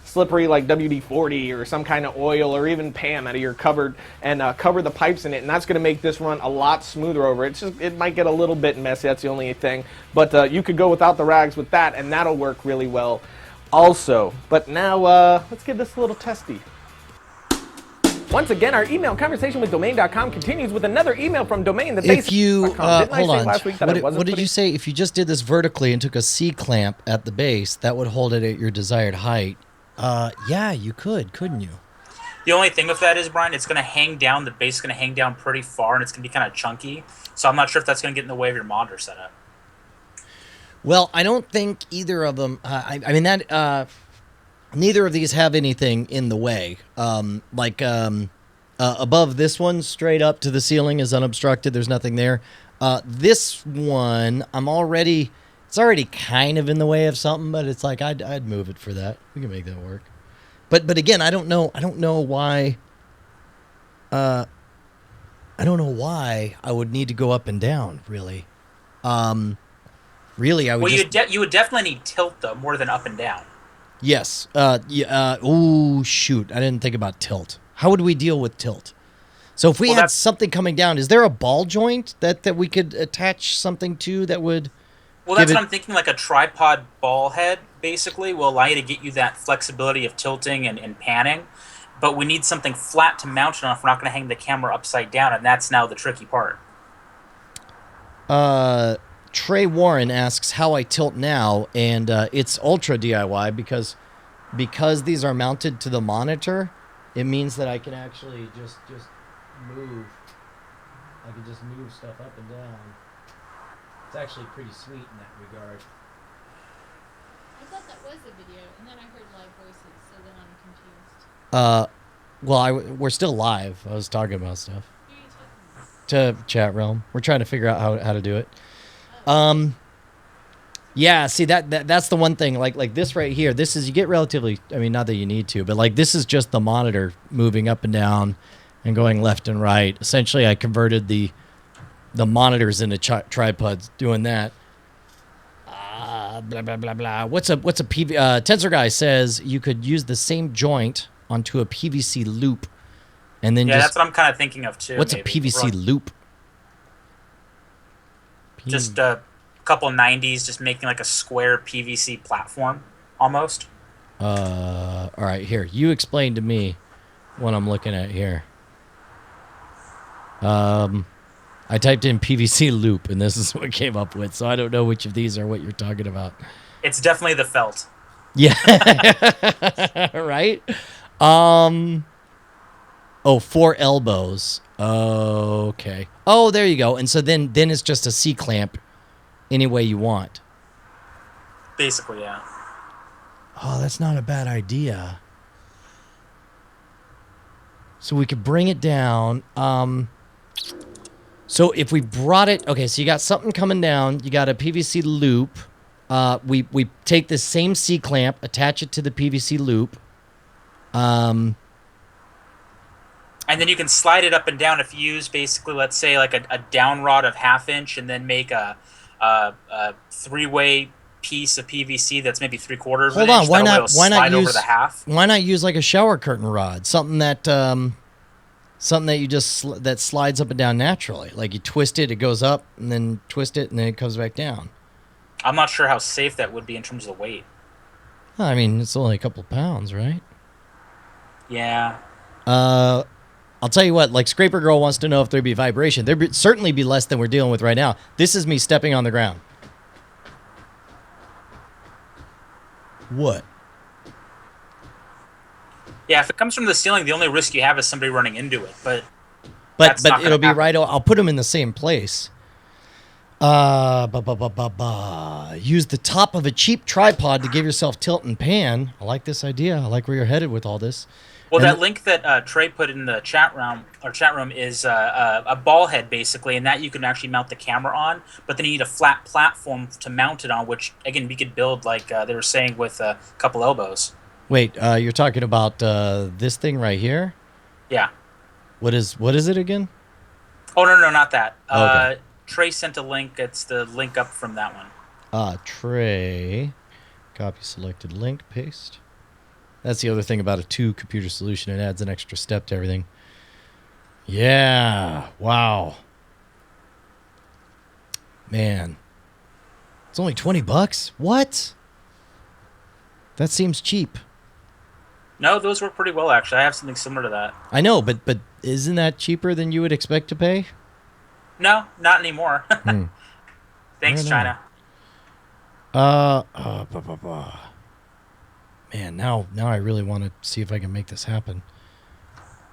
slippery like WD-40 or some kind of oil or even Pam out of your cupboard and cover the pipes in it, and that's going to make this run a lot smoother over. It might get a little bit messy, that's the only thing, but you could go without the rags with that and that'll work really well also. But now let's give this a little testy. Once again, our email conversation with domain.com continues with another email from domain that If you hold on, last week that I wasn't what did putting- you say? If you just did this vertically and took a C clamp at the base, that would hold it at your desired height. Yeah, you could, couldn't you? The only thing with that is, Brian, it's going to hang down. The base is going to hang down pretty far, and it's going to be kind of chunky. So I'm not sure if that's going to get in the way of your monitor setup. Well, I don't think either of them. I mean that neither of these have anything in the way. Above this one, straight up to the ceiling is unobstructed. There's nothing there. This one, it's already kind of in the way of something, but it's like I'd move it for that. We can make that work. But again, I don't know why. I don't know why I would need to go up and down. Really, really, I would. Well, you would definitely need tilt though, more than up and down. Yes. Oh shoot! I didn't think about tilt. How would we deal with tilt? So if we had something coming down, is there a ball joint that we could attach something to that would? Well, that's what I'm thinking. Like a tripod ball head, basically, will allow you to get you that flexibility of tilting and panning. But we need something flat to mount it on if we're not going to hang the camera upside down, and that's now the tricky part. Trey Warren asks how I tilt now, and it's ultra DIY because these are mounted to the monitor. It means that I can actually just move. I can just move stuff up and down. It's actually pretty sweet in that regard. I thought that was a video, and then I heard live voices, so then I'm confused. Well, we're still live. I was talking about stuff. To chat realm. We're trying to figure out how to do it. Yeah, see that's the one thing. Like this right here. This is, you get relatively. I mean, not that you need to, but like this is just the monitor moving up and down, and going left and right. Essentially, I converted the monitors into tripods, doing that. Blah blah blah blah. What's a PV? Tensor Guy says you could use the same joint onto a PVC loop, and then that's what I'm kind of thinking of too. What's maybe. a PVC loop? Just a couple 90s, just making like a square PVC platform, almost. All right, here. You explain to me what I'm looking at here. I typed in PVC loop, and this is what came up with. So I don't know which of these are what you're talking about. It's definitely the felt. Yeah. Right? 4 elbows. Okay. Oh, there you go. And so then it's just a C-clamp any way you want. Basically, yeah. Oh, that's not a bad idea. So we could bring it down. So if we brought it, okay, so you got something coming down. You got a PVC loop. We take this same C-clamp, attach it to the PVC loop. And then you can slide it up and down if you use basically, let's say, like a down rod of 1/2 inch, and then make a 3-way piece of PVC that's maybe 3/4 of an inch. Hold on, why not over the half? Why not use like a shower curtain rod, something that you just that slides up and down naturally. Like you twist it, it goes up, and then twist it, and then it comes back down. I'm not sure how safe that would be in terms of the weight. I mean, it's only a couple pounds, right? Yeah. I'll tell you what, like Scraper Girl wants to know if there'd be vibration. There'd certainly be less than we're dealing with right now. This is me stepping on the ground. What? Yeah, if it comes from the ceiling, the only risk you have is somebody running into it. But it'll be right. I'll put them in the same place. Use the top of a cheap tripod to give yourself tilt and pan. I like this idea. I like where you're headed with all this. Well, that link that Trey put in the chat room is a ball head basically, and that you can actually mount the camera on. But then you need a flat platform to mount it on, which again we could build like they were saying with a couple elbows. Wait, you're talking about this thing right here? Yeah. What is it again? Oh no, not that. Okay. Trey sent a link. It's the link up from that one. Trey, copy selected link, paste. That's the other thing about a 2-computer solution. It adds an extra step to everything. Yeah. Wow. Man. It's only $20. What? That seems cheap. No, those work pretty well, actually. I have something similar to that. I know, but isn't that cheaper than you would expect to pay? No, not anymore. Thanks, China. Man, now I really want to see if I can make this happen.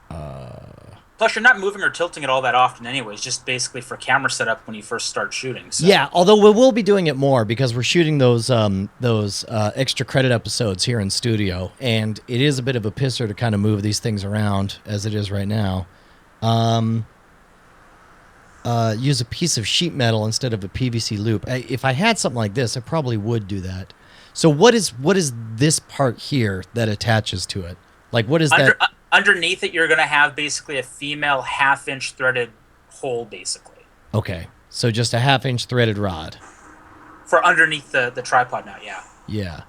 Plus, you're not moving or tilting it all that often anyways, just basically for camera setup when you first start shooting. So. Yeah, although we will be doing it more because we're shooting those extra credit episodes here in studio, and it is a bit of a pisser to kind of move these things around as it is right now. Use a piece of sheet metal instead of a PVC loop. If I had something like this, I probably would do that. So what is this part here that attaches to it? Like what is that? Underneath it, you're going to have basically a female 1/2 inch threaded hole, basically. Okay, so just a 1/2 inch threaded rod. For underneath the tripod now, yeah. Yeah.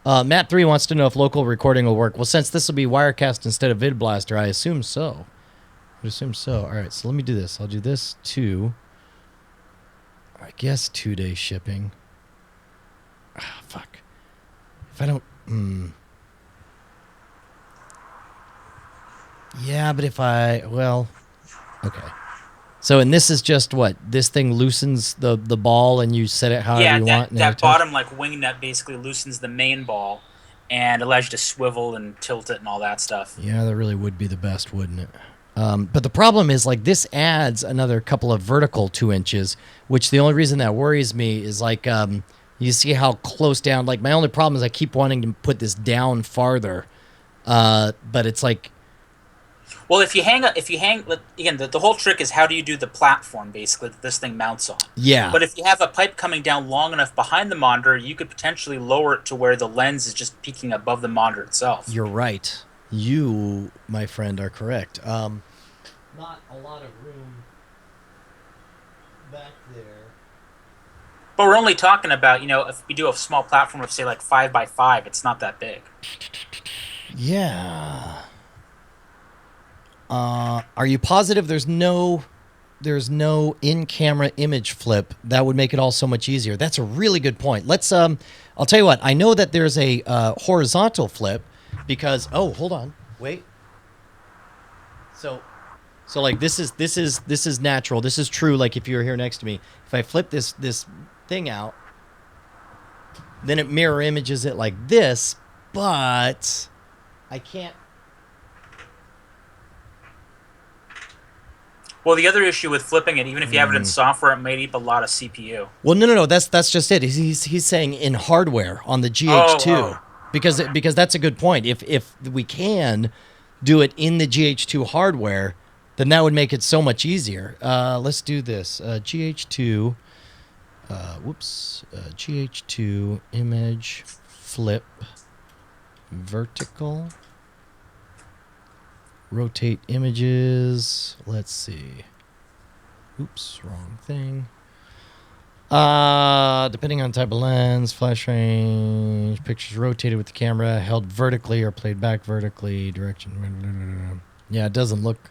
Matt3 wants to know if local recording will work. Well, since this will be Wirecast instead of VidBlaster, I assume so. I assume so. All right, so let me do this. I'll do this too. I guess 2-day shipping. Ah, fuck. If I don't... Yeah, but if I... Well... Okay. So, and this is just what? This thing loosens the ball and you set it however you want? That bottom like wing nut basically loosens the main ball and allows you to swivel and tilt it and all that stuff. Yeah, that really would be the best, wouldn't it? But the problem is, like, this adds another couple of vertical 2 inches, which the only reason that worries me is, like, you see how close down. Like, my only problem is I keep wanting to put this down farther, but it's like... Well, if you hang again, the whole trick is how do you do the platform basically that this thing mounts on. Yeah. But if you have a pipe coming down long enough behind the monitor, you could potentially lower it to where the lens is just peeking above the monitor itself. You're right. You, my friend, are correct. Not a lot of room back there. But we're only talking about, if we do a small platform of say like 5x5, it's not that big. Yeah. Are you positive there's no in-camera image flip? That would make it all so much easier. That's a really good point. Let's I'll tell you what. I know that there's a horizontal flip because hold on. Wait. So like this is natural. This is true like if you were here next to me. If I flip this thing out, then it mirror images it like this, but I can't. Well, the other issue with flipping it, even if you have it in software, it might eat a lot of CPU. Well, no. That's just it. He's saying in hardware on the GH2 because that's a good point. If we can do it in the GH2 hardware, then that would make it so much easier. Let's do this. GH2. GH2 image flip vertical. Rotate images. Let's see. Oops, wrong thing. Depending on type of lens, flash range, pictures rotated with the camera, held vertically or played back vertically, direction. Yeah, it doesn't look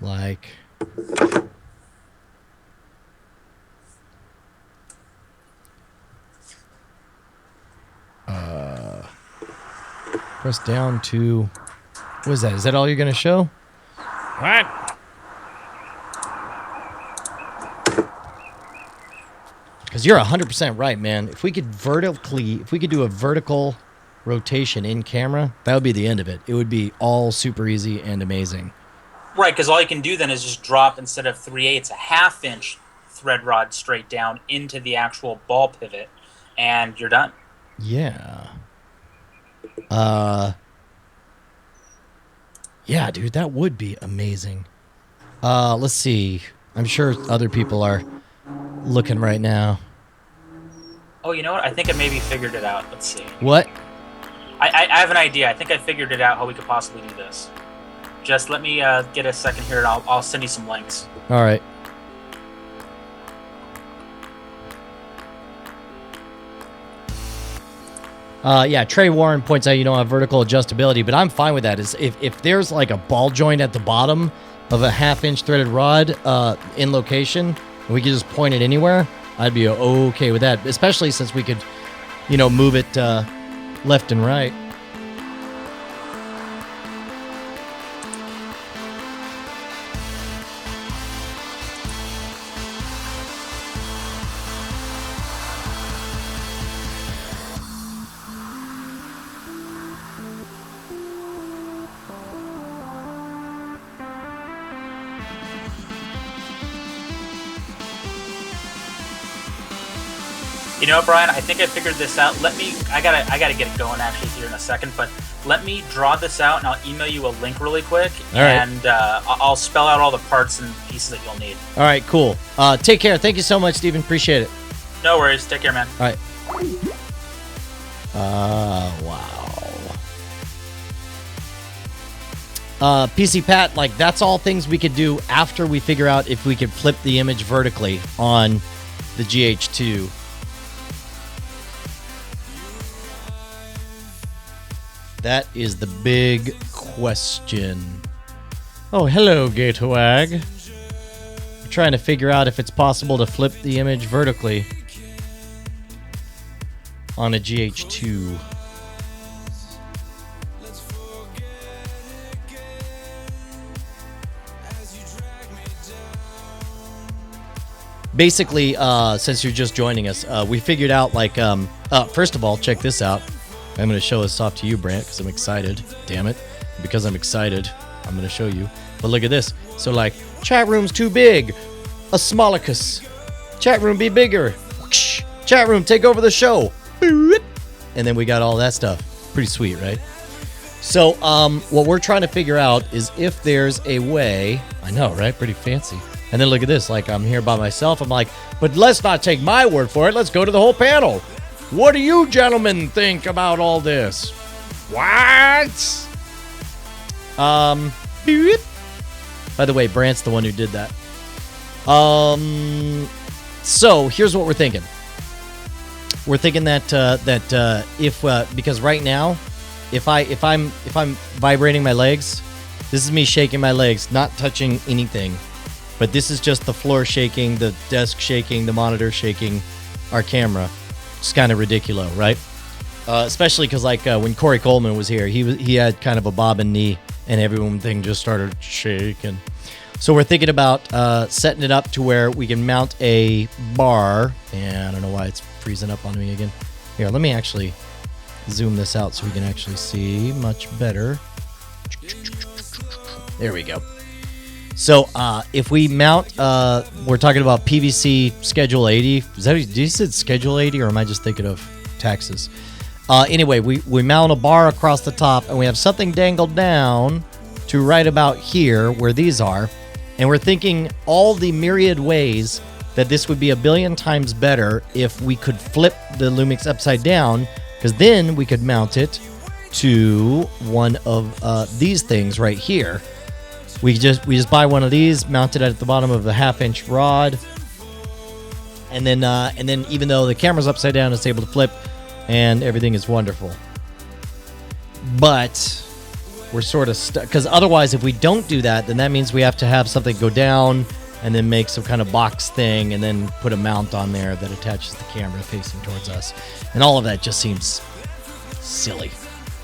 like. Press down to. What is that? Is that all you're going to show? What? Because you're 100% right, man. If we could do a vertical rotation in camera, that would be the end of it. It would be all super easy and amazing. Right, because all you can do then is just drop, instead of 3/8, a 1/2 inch thread rod straight down into the actual ball pivot, and you're done. Yeah. Yeah, dude, that would be amazing. Let's see. I'm sure other people are looking right now. Oh, you know what? I think I maybe figured it out. Let's see. What? I have an idea. I think I figured it out how we could possibly do this. Just let me get a second here, and I'll send you some links. All right. Yeah, Trey Warren points out you don't have vertical adjustability, but I'm fine with that. Is if there's like a ball joint at the bottom of a 1/2 inch threaded rod in location, and we could just point it anywhere, I'd be okay with that. Especially since we could, move it left and right. You know what, Brian? I think I figured this out. I gotta get it going actually here in a second, but let me draw this out and I'll email you a link really quick. All right. And I'll spell out all the parts and pieces that you'll need. All right, cool. Take care. Thank you so much, Steven. Appreciate it. No worries. Take care, man. All right. Wow. PC Pat, like, that's all things we could do after we figure out if we could flip the image vertically on the GH2. That is the big question. Oh, hello, Gatewag. We're trying to figure out if it's possible to flip the image vertically on a GH2. basically, since you're just joining us, we figured out, like, first of all, check this out. I'm going to show this off to you, Brant, because I'm excited. Damn it. Because I'm excited, I'm going to show you. But look at this. So, like, chat room's too big. A smolicus. Chat room be bigger. Whoosh. Chat room, take over the show. And then we got all that stuff. Pretty sweet, right? So, what we're trying to figure out is if there's a way. I know, right? Pretty fancy. And then look at this. Like, I'm here by myself. I'm like, but let's not take my word for it. Let's go to the whole panel. What do you gentlemen think about all this? What? By the way, Brant's the one who did that. So here's what we're thinking. We're thinking that if because right now, if I'm vibrating my legs, this is me shaking my legs, not touching anything, but this is just the floor shaking, the desk shaking, the monitor shaking, our camera. It's kind of ridiculous, right? Especially because like when Corey Coleman was here, he had kind of a bobbing knee, and everything just started shaking. So we're thinking about setting it up to where we can mount a bar. And I don't know why it's freezing up on me again. Here, let me actually zoom this out so we can actually see much better. There we go. So if we mount, we're talking about PVC Schedule 80. Is that, did you say Schedule 80, or am I just thinking of taxes? Anyway, we mount a bar across the top, and we have something dangled down to right about here where these are. And we're thinking all the myriad ways that this would be a billion times better if we could flip the Lumix upside down, because then we could mount it to one of these things right here. We just buy one of these, mount it at the bottom of a 1/2-inch rod, and then even though the camera's upside down, it's able to flip, and everything is wonderful. But we're sort of stuck, because otherwise, if we don't do that, then that means we have to have something go down and then make some kind of box thing and then put a mount on there that attaches the camera facing towards us. And all of that just seems silly.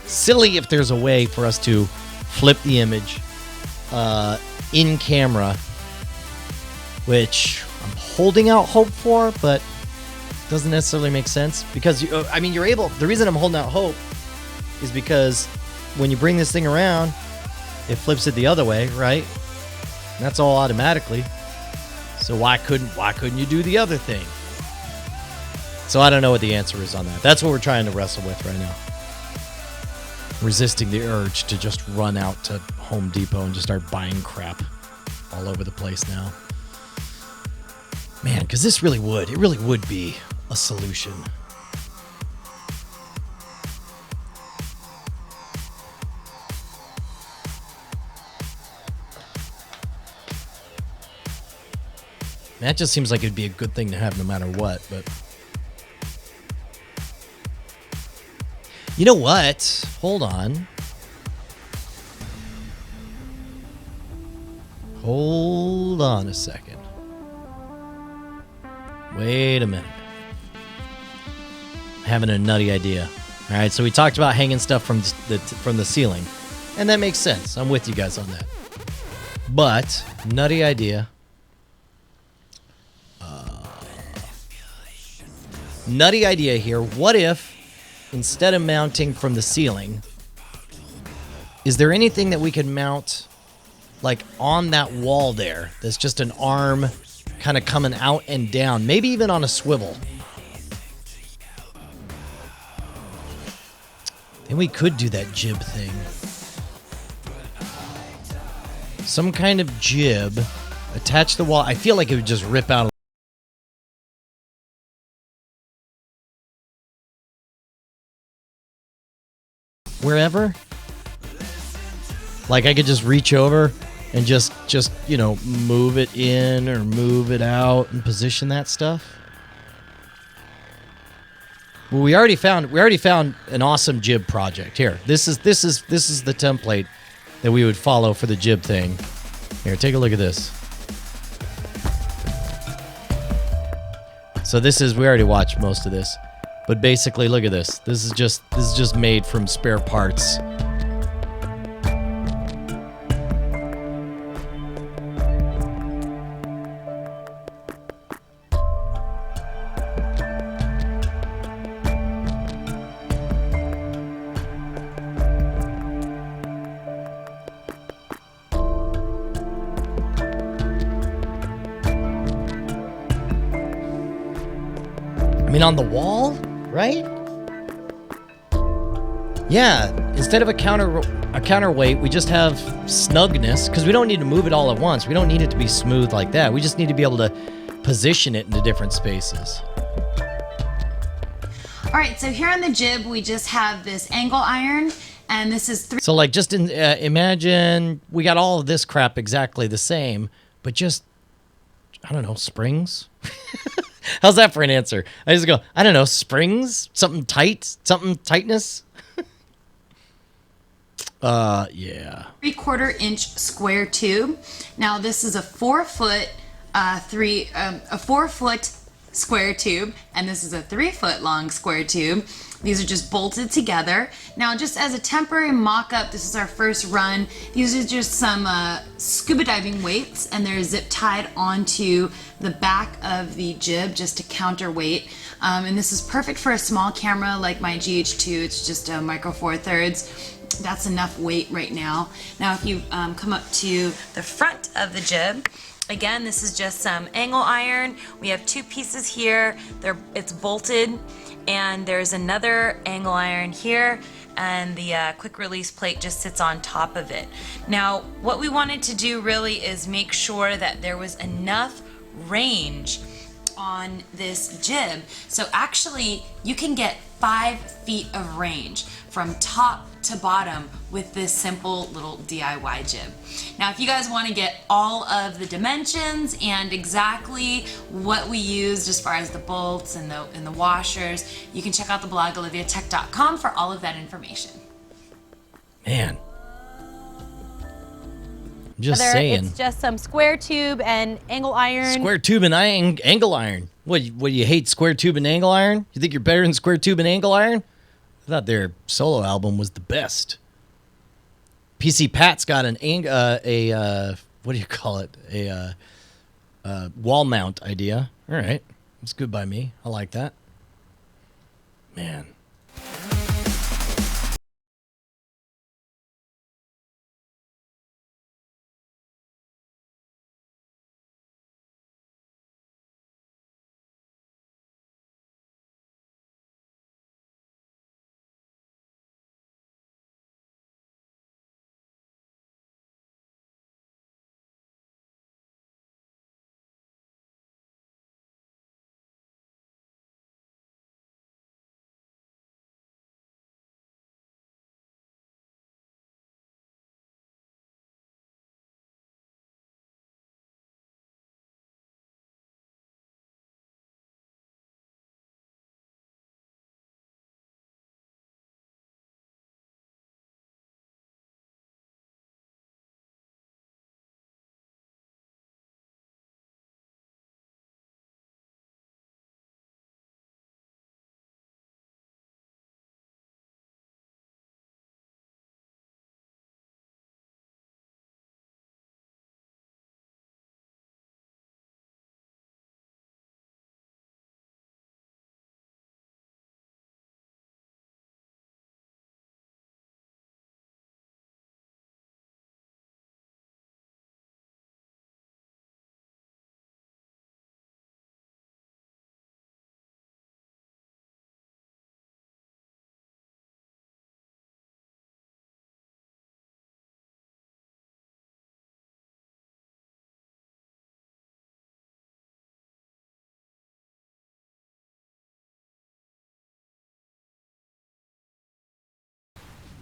Silly if there's a way for us to flip the image in camera, which I'm holding out hope for, but doesn't necessarily make sense. Because, I mean, you're able... The reason I'm holding out hope is because when you bring this thing around, it flips it the other way, right? And that's all automatically. So why couldn't you do the other thing? So I don't know what the answer is on that. That's what we're trying to wrestle with right now. Resisting the urge to just run out to Home Depot and just start buying crap all over the place now. Man, because it really would be a solution. That just seems like it'd be a good thing to have no matter what, but... You know what? Hold on. Hold on a second. Wait a minute. I'm having a nutty idea. All right, so we talked about hanging stuff from the ceiling, and that makes sense. I'm with you guys on that. But nutty idea. Nutty idea here. What if, instead of mounting from the ceiling, is there anything that we could mount, like, on that wall there? That's just an arm kind of coming out and down. Maybe even on a swivel. Then we could do that jib thing. Some kind of jib attached to the wall. I feel like it would just rip out. Wherever, like I could just reach over and just you know, move it in or move it out and position that stuff. Well, we already found an awesome jib project here. This is the template that we would follow for the jib thing. Here, take a look at this. So we already watched most of this. But basically, look at this. This is just made from spare parts. I mean, on the wall, right? Yeah, instead of a counterweight, we just have snugness, because we don't need to move it all at once. We don't need it to be smooth like that. We just need to be able to position it into different spaces. All right, so here on the jib, we just have this angle iron, and this is So, like, just imagine we got all of this crap exactly the same, but just, I don't know, springs? How's that for an answer? I just go, I don't know, springs? Something tight? Something tightness? Yeah. 3/4 inch square tube. Now this is a 4 foot, 4 foot square tube, and this is a 3 foot long square tube. These are just bolted together. Now, just as a temporary mock-up, this is our first run. These are just some scuba diving weights, and they're zip tied onto the back of the jib just to counterweight. And this is perfect for a small camera like my GH2. It's just a micro 4/3. That's enough weight right now. Now, if you come up to the front of the jib, again, this is just some angle iron. We have 2 pieces here. It's bolted, and there's another angle iron here, and the quick release plate just sits on top of it. Now, what we wanted to do really is make sure that there was enough range on this jib. So actually, you can get 5 feet of range from top to bottom with this simple little DIY jib. Now, if you guys want to get all of the dimensions and exactly what we used as far as the bolts and the washers, you can check out the blog oliviatech.com for all of that information. Man. I'm just saying. It's just some square tube and angle iron. Square tube and angle iron. What, you hate square tube and angle iron? You think you're better than square tube and angle iron? I thought their solo album was the best. PC Pat's got what do you call it? A wall mount idea. All right. That's good by me. I like that. Man.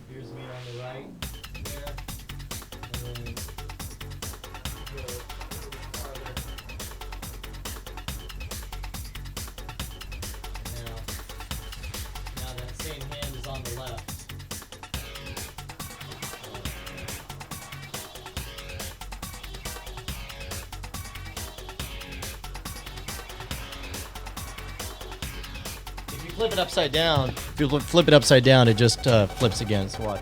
Here's me on the right there, and then go a little farther. Now that same hand is on the left. If you flip it upside down, it just flips again. So watch.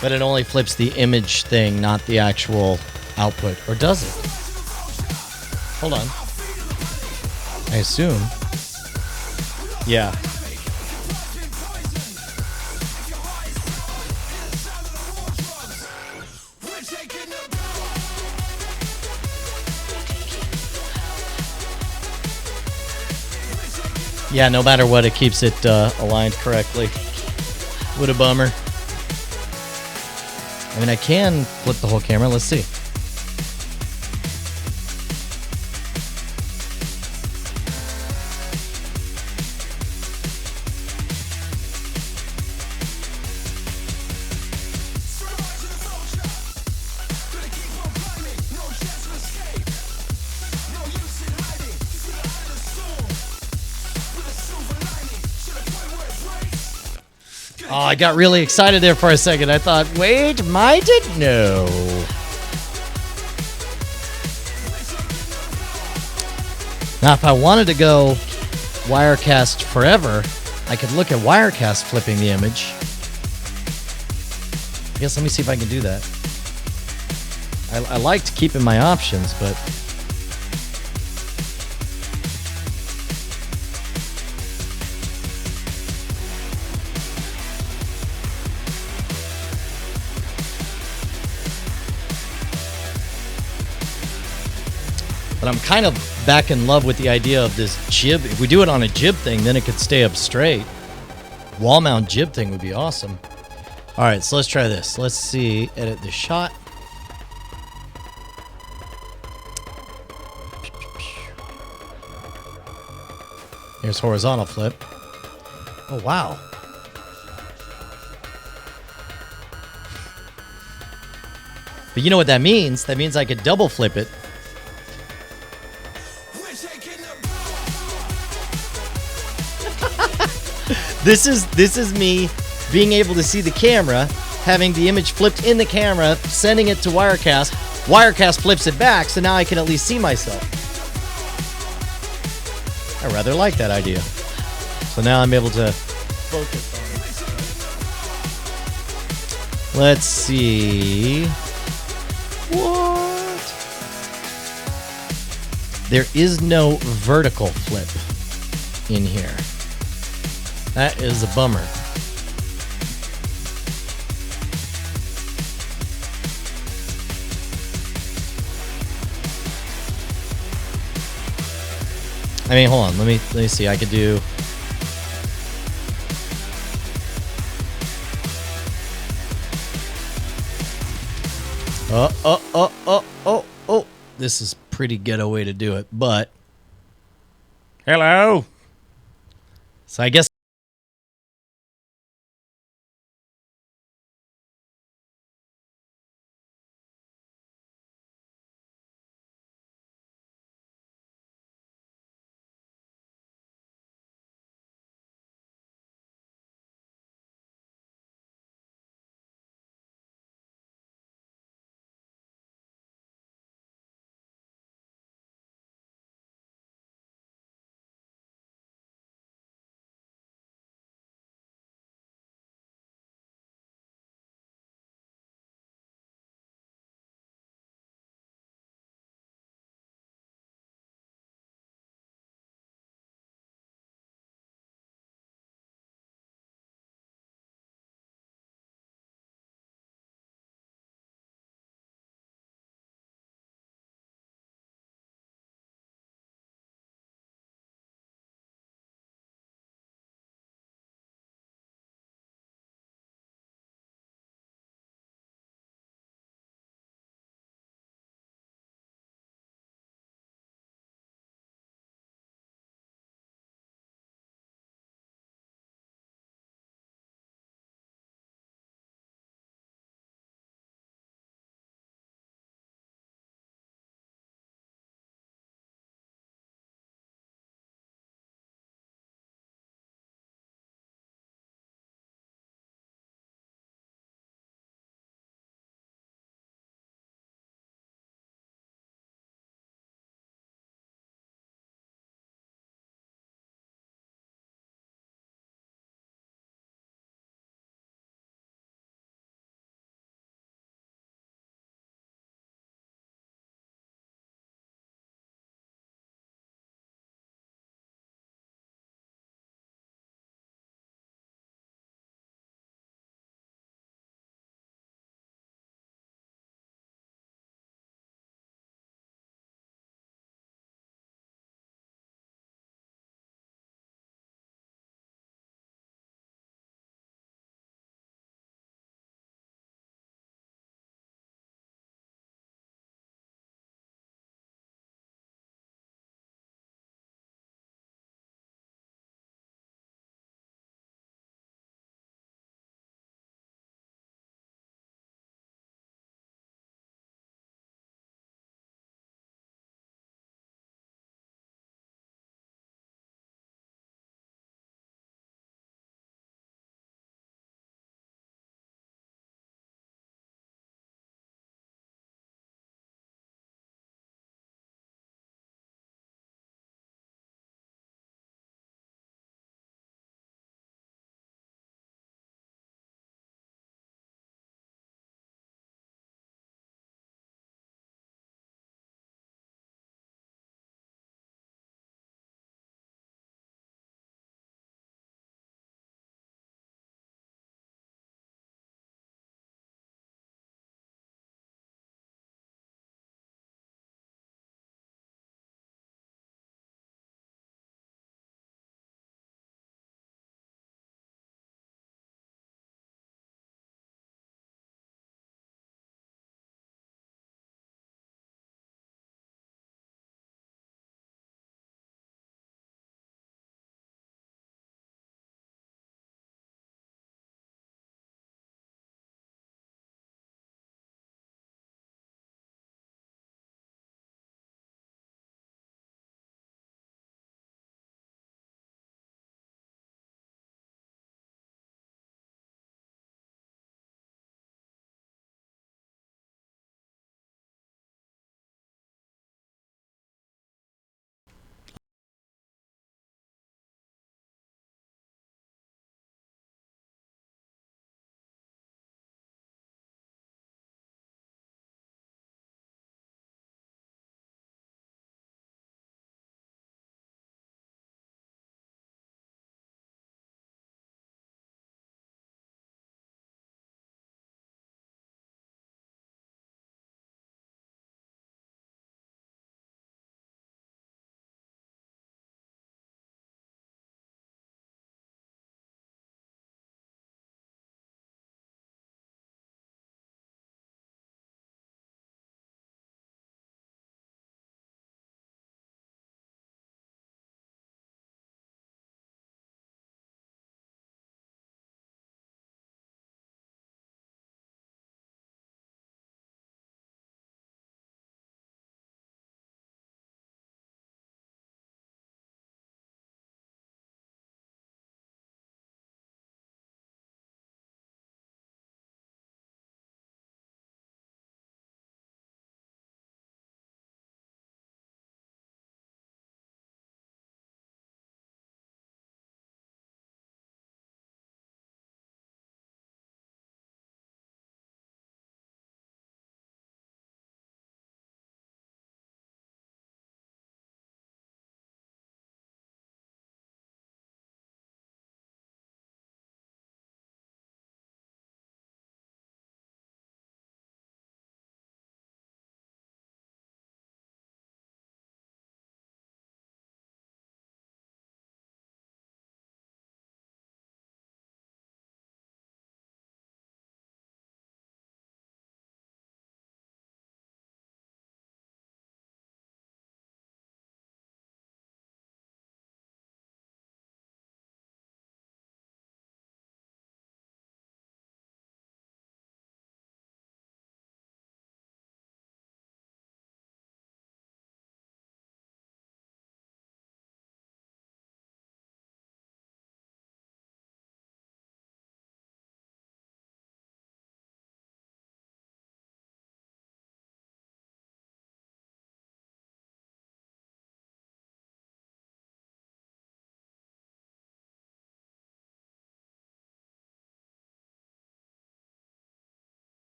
But it only flips the image thing, not the actual output, or does it? Hold on. I assume. Yeah. Yeah, no matter what, it keeps it aligned correctly. What a bummer. I mean, I can flip the whole camera. Let's see. Oh, I got really excited there for a second. I thought, wait, might it? No. Now, if I wanted to go Wirecast forever, I could look at Wirecast flipping the image. I guess let me see if I can do that. I liked keeping my options, but... But I'm kind of back in love with the idea of this jib. If we do it on a jib thing, then it could stay up straight. Wall mount jib thing would be awesome. All right, so let's try this. Let's see. Edit the shot. Here's horizontal flip. Oh, wow. But you know what that means? That means I could double flip it. This is me being able to see the camera, having the image flipped in the camera, sending it to Wirecast. Wirecast flips it back, so now I can at least see myself. I rather like that idea. So now I'm able to focus on it. Let's see. What? There is no vertical flip in here. That is a bummer. I mean, hold on. Let me see. I could do. Oh. This is pretty ghetto way to do it, but. Hello. So I guess.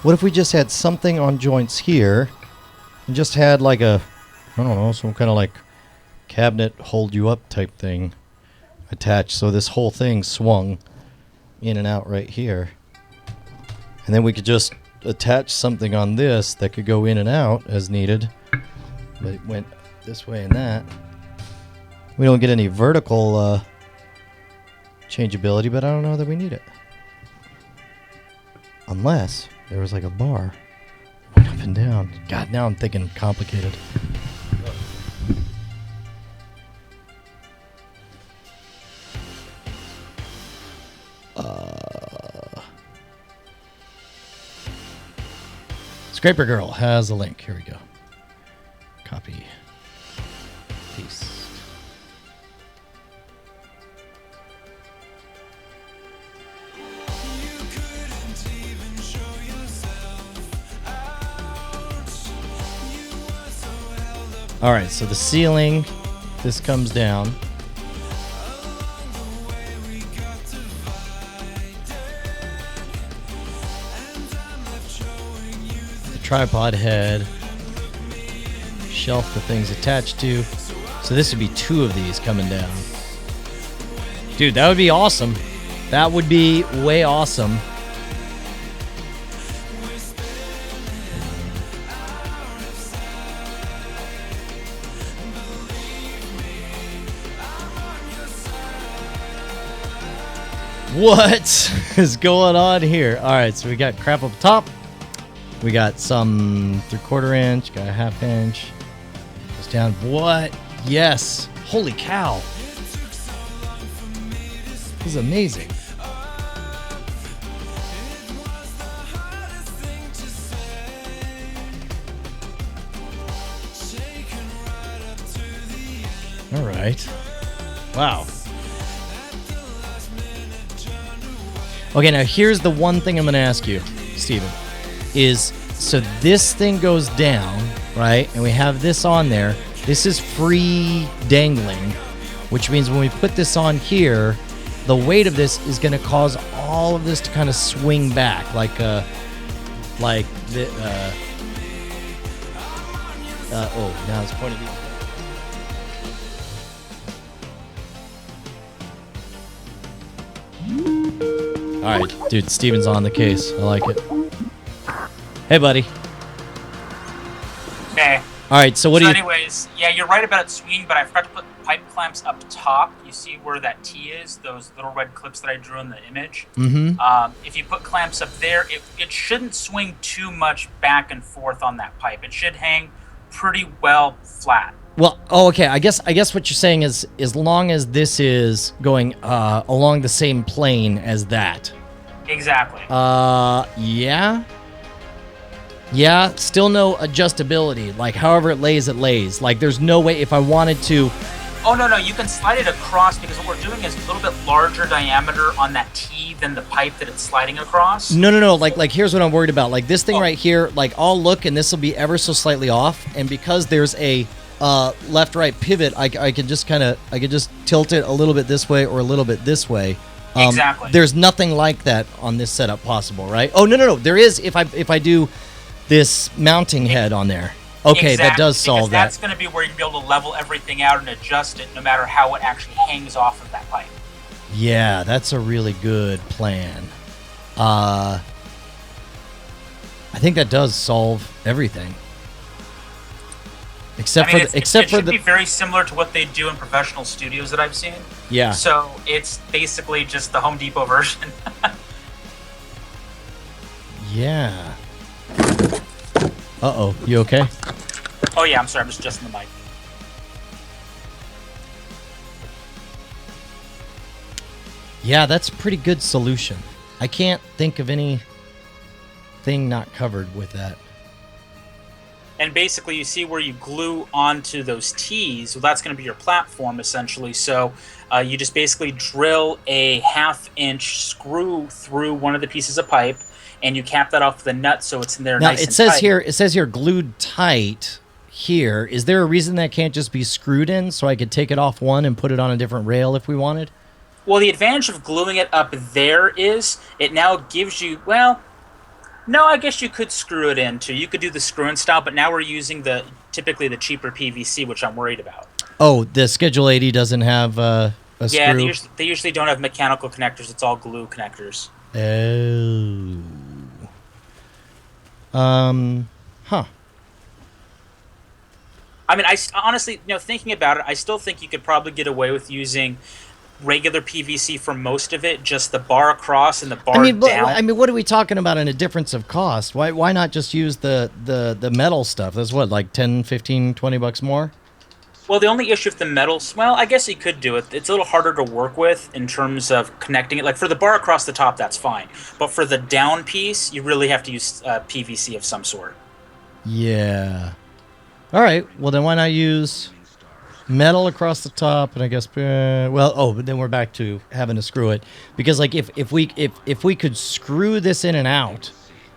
What if we just had something on joints here and just had like a, I don't know, some kind of like cabinet hold you up type thing attached, so this whole thing swung in and out right here. And then we could just attach something on this that could go in and out as needed. But it went this way and that. We don't get any vertical changeability, but I don't know that we need it. Unless there was like a bar. Went up and down. God, now I'm thinking complicated. Scraper Girl has a link. Here we go. Copy. Paste. All right, so the ceiling, this comes down. The tripod head, shelf the thing's attached to. So this would be 2 of these coming down. Dude, that would be awesome. That would be way awesome. What is going on here? All right, so we got crap up top. We got some 3/4 inch, got a 1/2 inch. Goes down. What? Yes. Holy cow. This is amazing. All right. Wow. Okay, now here's the one thing I'm going to ask you, Steven, is so this thing goes down, right? And we have this on there. This is free dangling, which means when we put this on here, the weight of this is going to cause all of this to kind of swing back like the oh, now it's pointing. All right, dude, Steven's on the case. I like it. Hey, buddy. Okay. All right, so what do you... anyways, yeah, you're right about it swinging, but I forgot to put pipe clamps up top. You see where that T is? Those little red clips that I drew in the image? Mm-hmm. If you put clamps up there, it shouldn't swing too much back and forth on that pipe. It should hang pretty well flat. Well, oh, okay. I guess what you're saying is, as long as this is going along the same plane as that. Exactly. Yeah. Yeah, still no adjustability. Like, however it lays, it lays. Like, there's no way if I wanted to... Oh, no, you can slide it across because what we're doing is a little bit larger diameter on that T than the pipe that it's sliding across. No. Like here's what I'm worried about. Like, this thing right here, like, I'll look and this will be ever so slightly off. And because there's a left-right pivot, I can just tilt it a little bit this way or a little bit this way. Exactly. There's nothing like that on this setup possible, right? Oh, no. There is if I do this mounting head on there. Okay, exactly, that does solve that. That's going to be where you'll be able to level everything out and adjust it no matter how it actually hangs off of that pipe. Yeah, that's a really good plan. I think that does solve everything. It should be very similar to what they do in professional studios that I've seen. Yeah. So it's basically just the Home Depot version. Yeah. Uh-oh, you okay? Oh yeah, I'm sorry, I'm just adjusting the mic. Yeah, that's a pretty good solution. I can't think of anything not covered with that. And basically, you see where you glue onto those T's. Well, that's going to be your platform, essentially. So you just basically drill a 1/2 inch screw through one of the pieces of pipe, and you cap that off with a nut so it's in there nice and tight. It says here glued tight here. Is there a reason that can't just be screwed in so I could take it off one and put it on a different rail if we wanted? Well, the advantage of gluing it up there is it now gives you, well, No, I guess you could screw it in too. You could do the screw-in style, but now we're using typically the cheaper PVC, which I'm worried about. Oh, the Schedule 80 doesn't have a Yeah, screw? they usually don't have mechanical connectors. It's all glue connectors. Oh. Huh. I mean, honestly, thinking about it, I still think you could probably get away with using regular PVC for most of it, just the bar across and the bar down. I mean, what are we talking about in a difference of cost? Why not just use the metal stuff? That's what, like 10, 15, 20 bucks more? Well, the only issue with the metals, well, I guess you could do it. It's a little harder to work with in terms of connecting it. Like for the bar across the top, that's fine. But for the down piece, you really have to use PVC of some sort. Yeah. All right. Well, then why not use metal across the top? And I guess, but then we're back to having to screw it, because like if we could screw this in and out,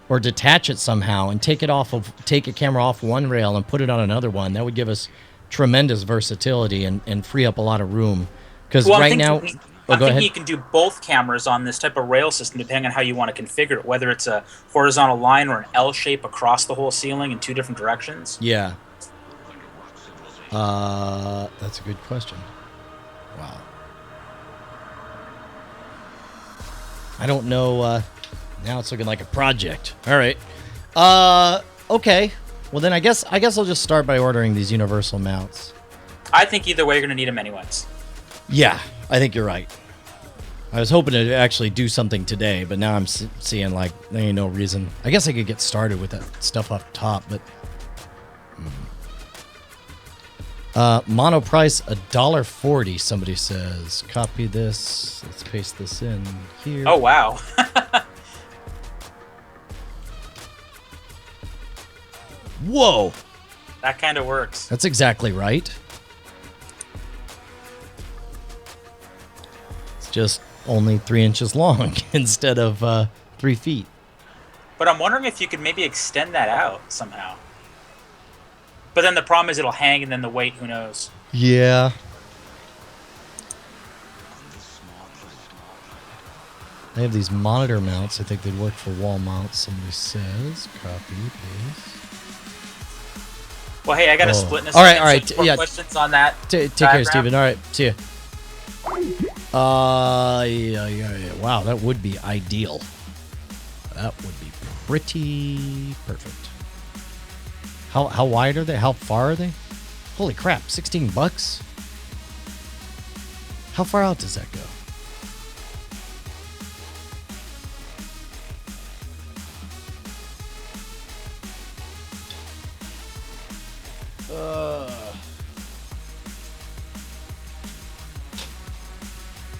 or detach it somehow and take a camera off one rail and put it on another one, that would give us tremendous versatility and free up a lot of room. Because right now, I think you can do both cameras on this type of rail system depending on how you want to configure it, whether it's a horizontal line or an L shape across the whole ceiling in two different directions. Yeah. That's a good question. Wow. I don't know. Now it's looking like a project. All right. Okay. Well, then I guess I'll just start by ordering these universal mounts. I think either way, you're going to need them anyways. Yeah, I think you're right. I was hoping to actually do something today, but now I'm seeing like there ain't no reason. I guess I could get started with that stuff up top, but mono price $1.40. Somebody says. Copy this. Let's paste this in here. Oh wow. Whoa. That kind of works. That's exactly right. It's just only 3 inches long instead of 3 feet. But I'm wondering if you could maybe extend that out somehow. But then the problem is it'll hang, and then the weight, who knows? Yeah. They have these monitor mounts. I think they'd work for wall mounts. Somebody says. Copy, paste. Well, hey, I got to split in a second. All right. So yeah. Questions on that. Take care, Steven. All right. See ya. Yeah. Wow, that would be ideal. That would be pretty perfect. How wide are they? How far are they? Holy crap, $16. How far out does that go?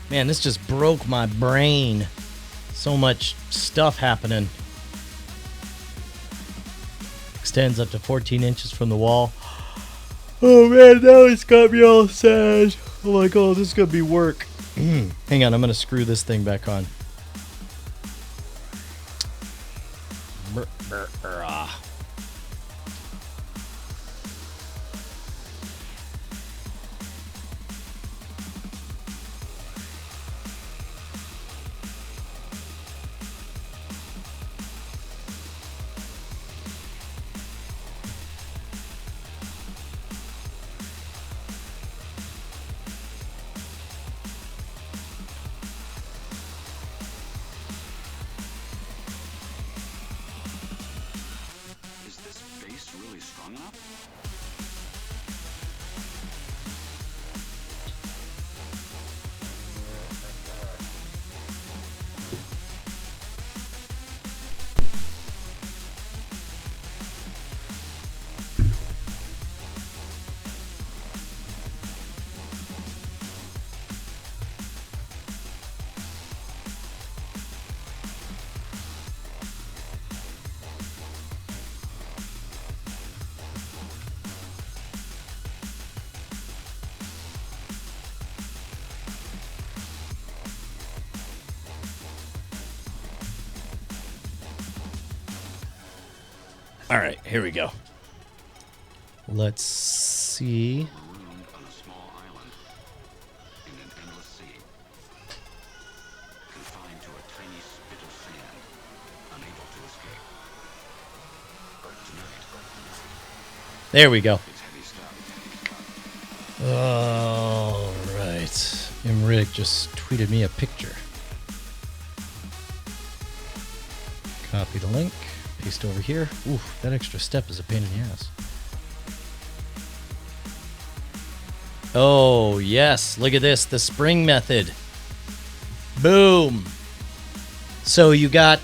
Man, this just broke my brain. So much stuff happening. Extends up to 14 inches from the wall. Oh man, now it's got me all sad. I'm like, oh, this is gonna be work. Hang on, I'm gonna screw this thing back on. All right, here we go. Let's see. There we go. All right. Imrig just tweeted me a picture. Copy the link. Paste over here. Oof, that extra step is a pain in the ass. Oh, yes. Look at this. The spring method. Boom. So you got...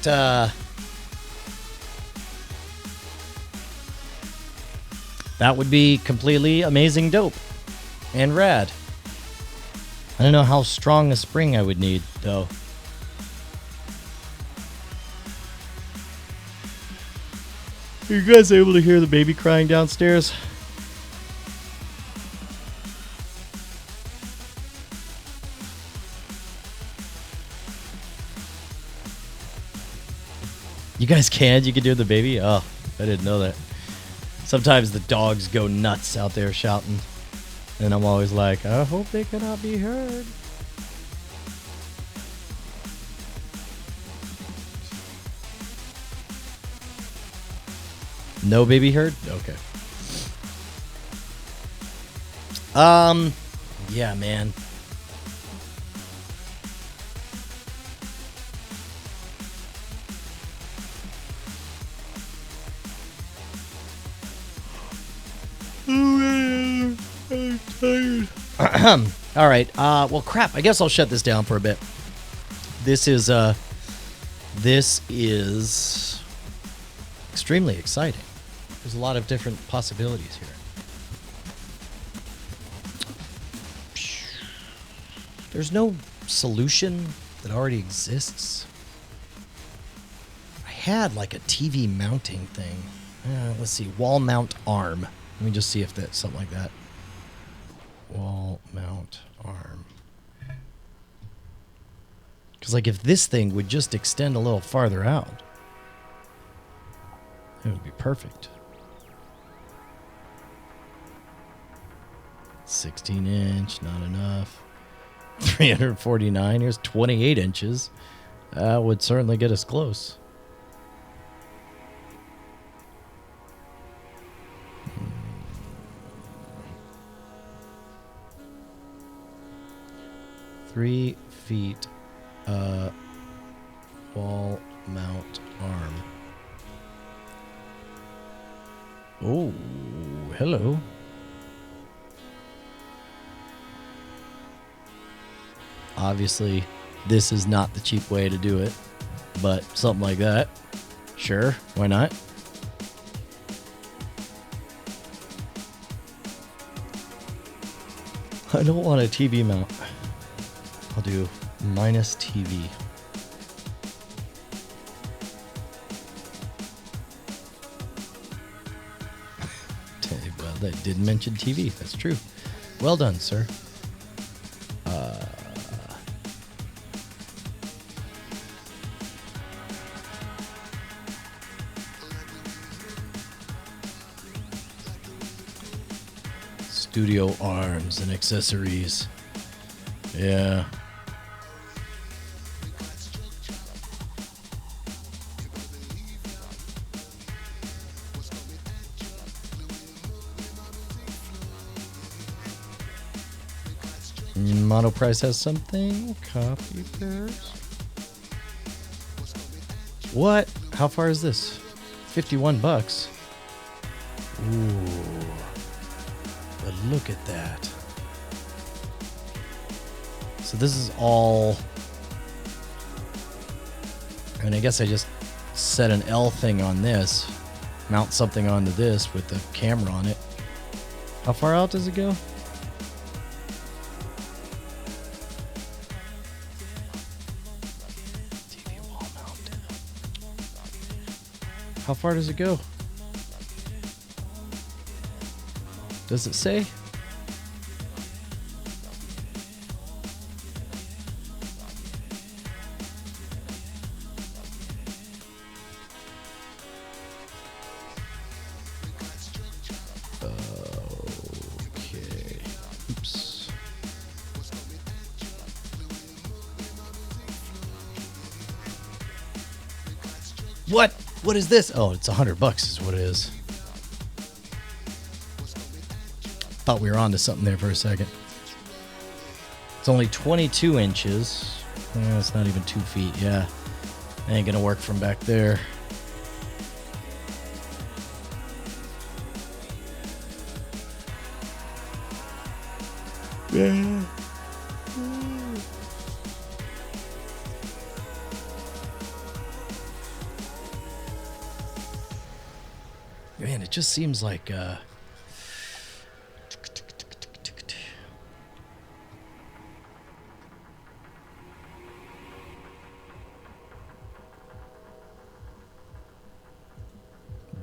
that would be completely amazing dope. And rad. I don't know how strong a spring I would need, though. Are you guys able to hear the baby crying downstairs? You guys can? You can hear the baby? Oh, I didn't know that. Sometimes the dogs go nuts out there shouting. And I'm always like, I hope they cannot be heard. No baby heard? Okay. Yeah, man. I'm tired. All right. Well, crap. I guess I'll shut this down for a bit. This is extremely exciting. There's a lot of different possibilities here. There's no solution that already exists. I had like a TV mounting thing. Let's see, wall mount arm. Let me just see if that's something like that. Wall mount arm. Because like if this thing would just extend a little farther out, it would be perfect. 16 inch, not enough. 349, here's 28 inches. That would certainly get us close. Three feet wall mount arm. Oh, hello. Obviously, this is not the cheap way to do it, but something like that. Sure, why not? I don't want a TV mount. I'll do minus TV. Well, that did mention TV. That's true. Well done, sir. Studio arms and accessories. Yeah. Mono Price has something. Copy pairs. What? How far is this? 51 bucks. Ooh. But look at that. So this is all... I mean, I guess I just set an L thing on this. Mount something onto this with the camera on it. How far out does it go? TV wall mount. How far does it go? Does it say? Okay. Oops. What? What is this? Oh, it's $100 is what it is. thought we were onto something there for a second. It's only 22 inches. It's not even 2 feet. Yeah. Ain't gonna work from back there. Yeah. Man, it just seems like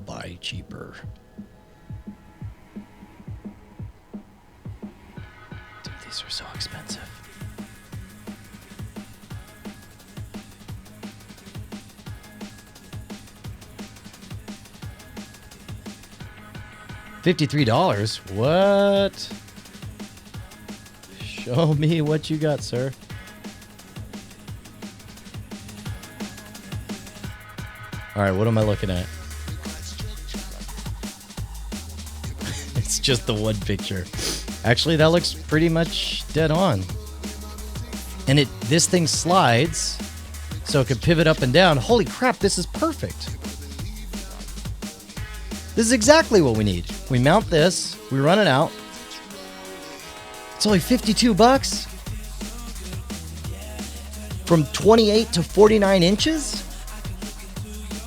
buy cheaper. Dude, these are so expensive. $53? What? Show me what you got, sir. All right, what am I looking at? It's just the one picture. Actually, that looks pretty much dead on. And this thing slides, so it can pivot up and down. Holy crap, this is perfect. This is exactly what we need. We mount this, we run it out. It's only $52 from 28 to 49 inches.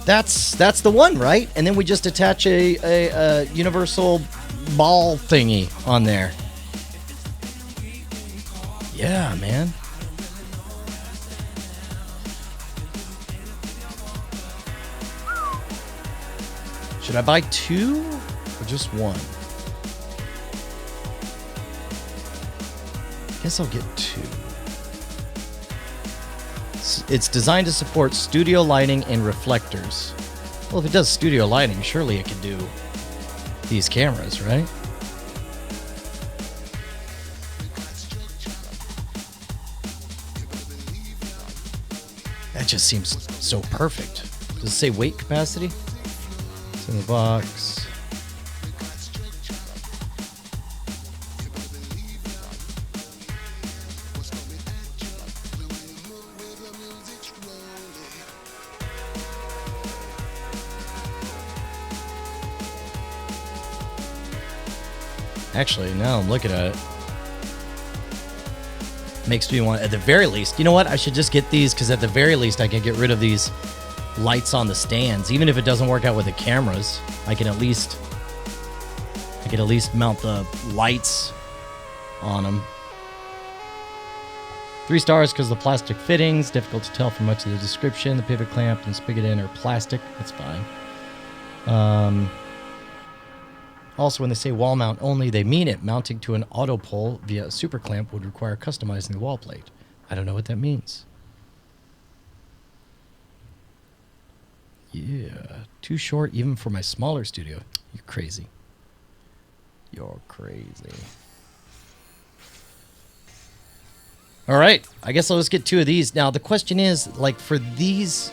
That's the one, right? And then we just attach a universal ball thingy on there. Yeah, man. Should I buy two or just one? Guess I'll get two. It's designed to support studio lighting and reflectors. Well, if it does studio lighting, surely it can do these cameras, right? That just seems so perfect. Does it say weight capacity? It's in the box. Actually, now I'm looking at it. Makes me want, at the very least, you know what? I should just get these because at the very least I can get rid of these lights on the stands. Even if it doesn't work out with the cameras, I can at least mount the lights on them. 3 stars because of the plastic fittings. Difficult to tell from much of the description. The pivot clamp and spigot end are plastic. That's fine. Also, when they say wall mount only, they mean it. Mounting to an auto pole via a super clamp would require customizing the wall plate. I don't know what that means. Yeah, too short even for my smaller studio. You're crazy. You're crazy. All right, I guess I'll just get 2 of these. Now, the question is, like, for these,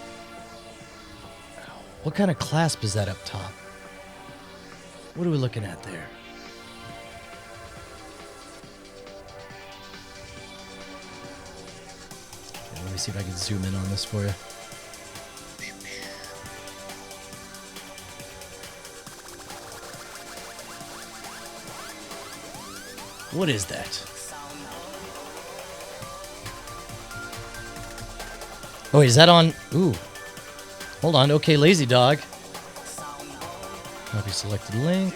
what kind of clasp is that up top? What are we looking at there? Okay, let me see if I can zoom in on this for you. What is that? Oh, wait, is that on? Ooh. Hold on. Okay, lazy dog. Copy selected link.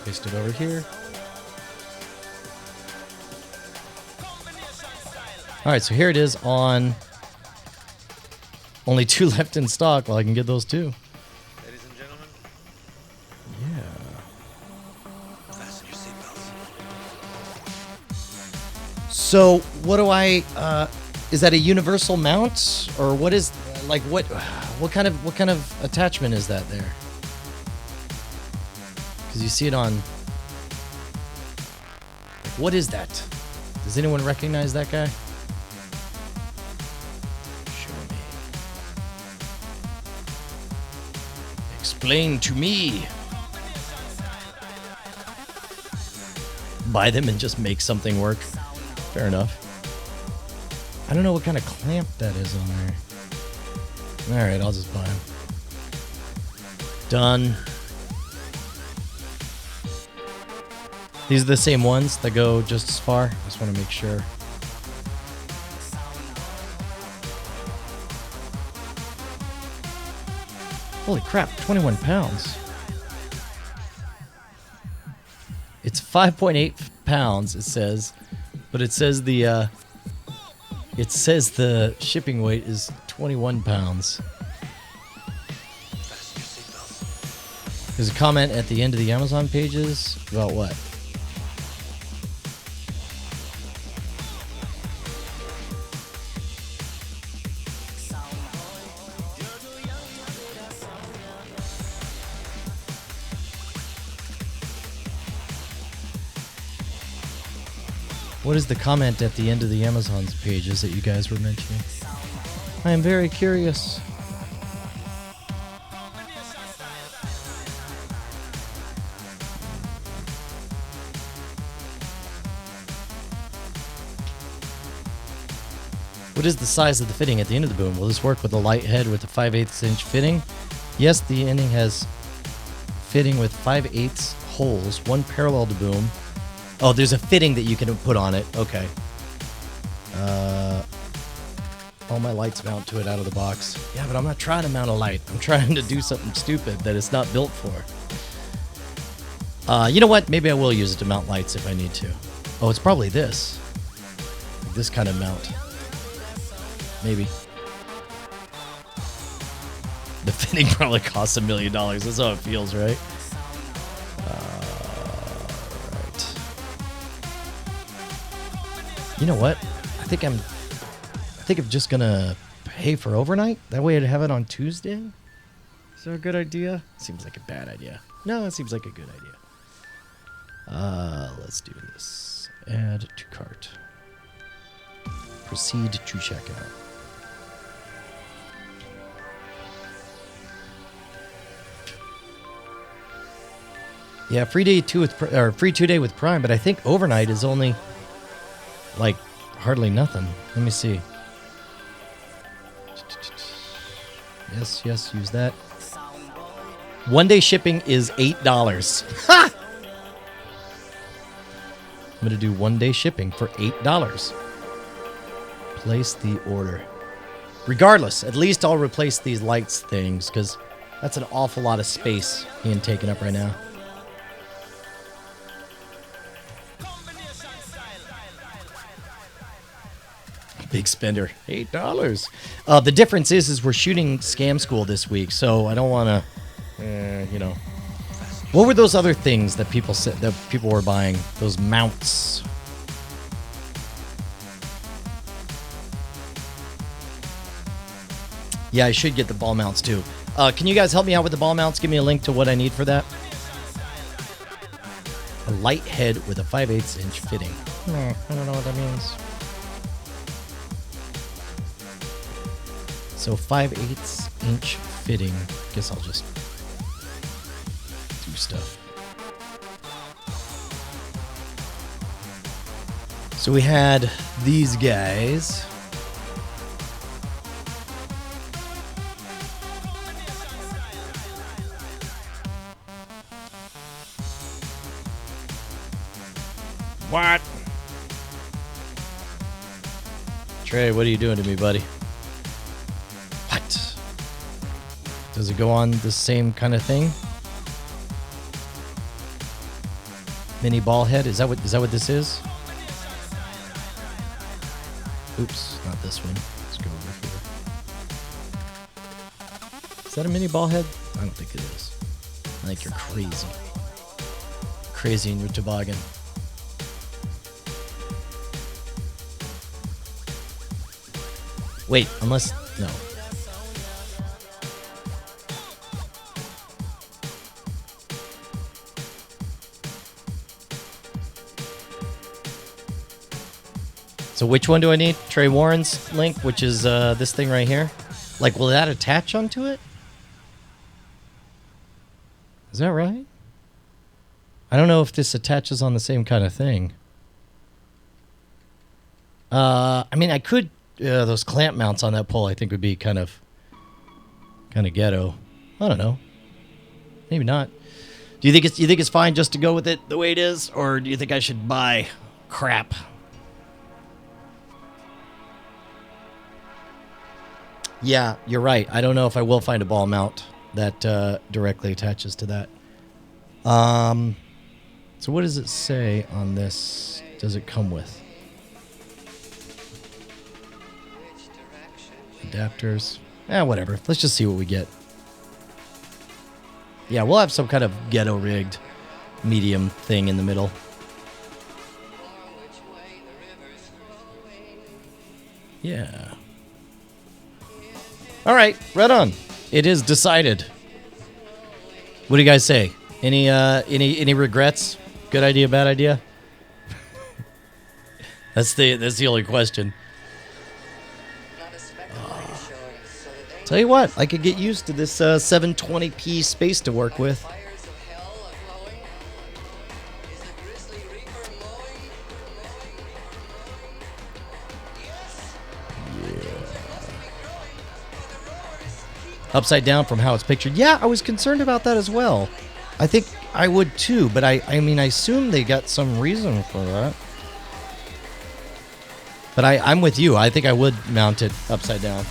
Paste it over here. Alright, so here it is on only 2 left in stock. Well, I can get those too. Ladies and gentlemen. Yeah. Fasten your seatbelts. So, what do I is that a universal mount or what is like what kind of attachment is that there? Because you see it on... What is that? Does anyone recognize that guy? Show me. Explain to me. buy them and just make something work. Fair enough. I don't know what kind of clamp that is on there. Alright, I'll just buy them. Done. These are the same ones that go just as far. I just want to make sure. Holy crap, 21 pounds. It's 5.8 pounds, it says. But it says the shipping weight is 21 pounds. There's a comment at the end of the Amazon pages about what? What is the comment at the end of the Amazon's pages that you guys were mentioning? I am very curious. What is the size of the fitting at the end of the boom? Will this work with a light head with a 5/8 inch fitting? Yes, the ending has fitting with 5/8 holes, one parallel to boom. Oh, there's a fitting that you can put on it. Okay. All my lights mount to it out of the box. Yeah, but I'm not trying to mount a light. I'm trying to do something stupid that it's not built for. You know what? Maybe I will use it to mount lights if I need to. Oh, it's probably this. This kind of mount. Maybe. The fitting probably costs $1 million. That's how it feels, right? Right. You know what? I think I'm just gonna pay for overnight. That way I'd have it on Tuesday. Is that a good idea? Seems like a bad idea. No, it seems like a good idea. Let's do this. Add to cart. Proceed to checkout. Yeah, free 2 day with Prime, but I think overnight is only like hardly nothing. Let me see. Yes, use that. 1 day shipping is $8. Ha! I'm gonna do 1 day shipping for $8. Place the order. Regardless, at least I'll replace these lights things because that's an awful lot of space being taken up right now. Big spender, $8. The difference is we're shooting Scam School this week, so I don't want to, you know. What were those other things that people said that people were buying? Those mounts. Yeah, I should get the ball mounts too. Can you guys help me out with the ball mounts? Give me a link to what I need for that. A light head with a 5/8 inch fitting. I don't know what that means. So 5/8 inch fitting. Guess I'll just do stuff. So we had these guys. What? Trey, what are you doing to me, buddy? What? Does it go on the same kind of thing? Mini ball head? Is that what this is? Oops, not this one. Let's go over here. Is that a mini ball head? I don't think it is. I think you're crazy. Crazy in your toboggan. Wait, unless... No. So which one do I need? Trey Warren's link, which is this thing right here. Like, will that attach onto it? Is that right? I don't know if this attaches on the same kind of thing. I mean, I could... those clamp mounts on that pole I think would be kind of ghetto. I don't know. Maybe not. Do you think it's fine just to go with it the way it is? Or do you think I should buy crap? Yeah, you're right. I don't know if I will find a ball mount that directly attaches to that. So what does it say on this? Does it come with? Adapters. Whatever. Let's just see what we get. Yeah, we'll have some kind of ghetto rigged medium thing in the middle. Yeah. All right, right on. It is decided. What do you guys say? Any regrets? Good idea, bad idea? That's the only question. Tell you what, I could get used to this 720p space to work with. Upside down from how it's pictured. Yeah, I was concerned about that as well. I think I would too, but I mean, I assume they got some reason for that. But I'm with you. I think I would mount it upside down.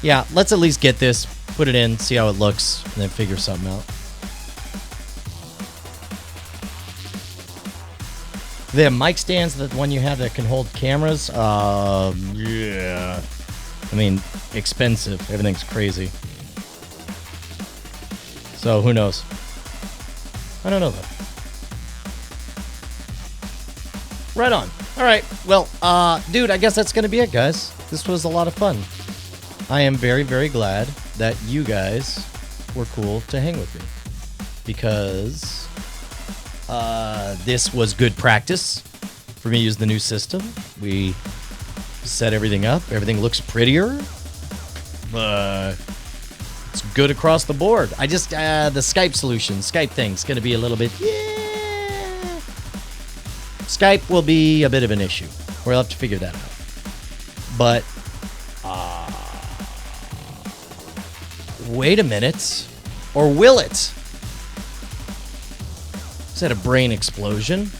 Yeah, let's at least get this, put it in, see how it looks, and then figure something out. The mic stands, the one you have that can hold cameras, yeah. I mean, expensive. Everything's crazy. So, who knows? I don't know, though. Right on. All right. Well, dude, I guess that's going to be it, guys. This was a lot of fun. I am very, very glad that you guys were cool to hang with me. Because this was good practice for me to use the new system. We set everything up. Everything looks prettier. It's good across the board. I just, the Skype solution, Skype thing's going to be a little bit, yeah. Skype will be a bit of an issue. We'll have to figure that out. But, wait a minute. Or will it? Is that a brain explosion?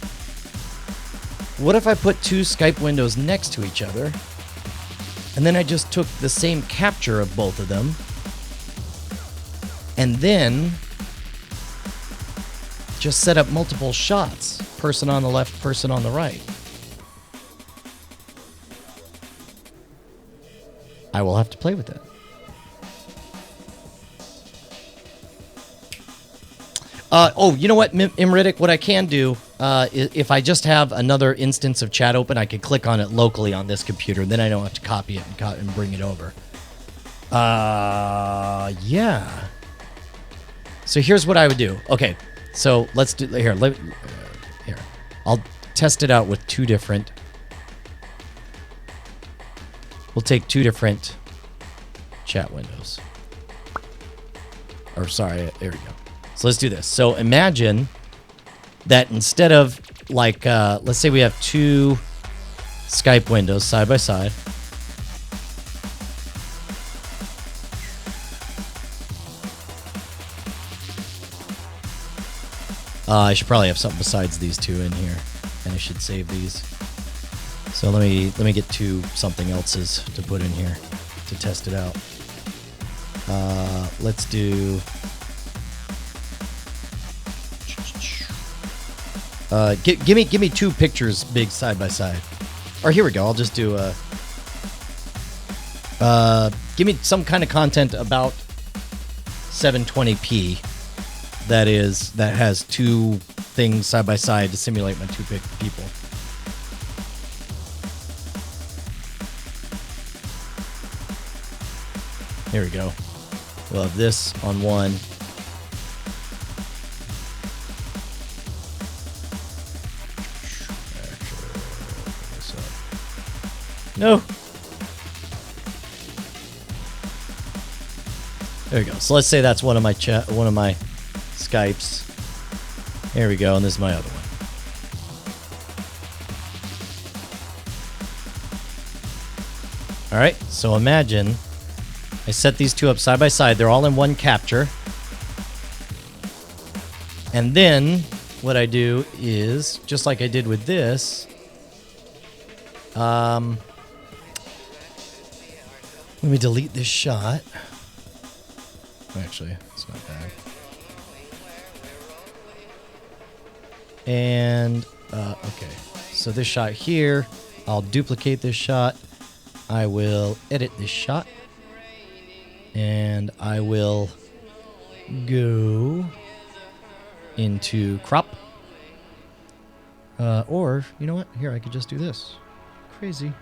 What if I put two Skype windows next to each other, and then I just took the same capture of both of them, and then just set up multiple shots, person on the left, person on the right? I will have to play with that. You know what, Imritic? What I can do, if I just have another instance of chat open, I can click on it locally on this computer. Then I don't have to copy it and bring it over. Yeah. So here's what I would do. Okay, so let's do here. Here, I'll test it out with two different. We'll take two different chat windows. Or sorry, there we go. So let's do this. So imagine that instead of like, let's say we have two Skype windows side by side. I should probably have something besides these two in here, and I should save these. So let me get to something else's to put in here to test it out. Let's do. Give me two pictures big side by side. Or here we go. I'll just do give me some kind of content about 720p that has two things side by side to simulate my two people. Here we go. We'll have this on one. No. There we go. So let's say that's one of my Skypes. There we go, and this is my other one. All right, so imagine I set these two up side by side. They're all in one capture. And then what I do is, just like I did with this, let me delete this shot. Actually, it's not bad. And, okay. So this shot here, I'll duplicate this shot. I will edit this shot. And I will go into crop. Or, you know what? Here, I could just do this. Crazy.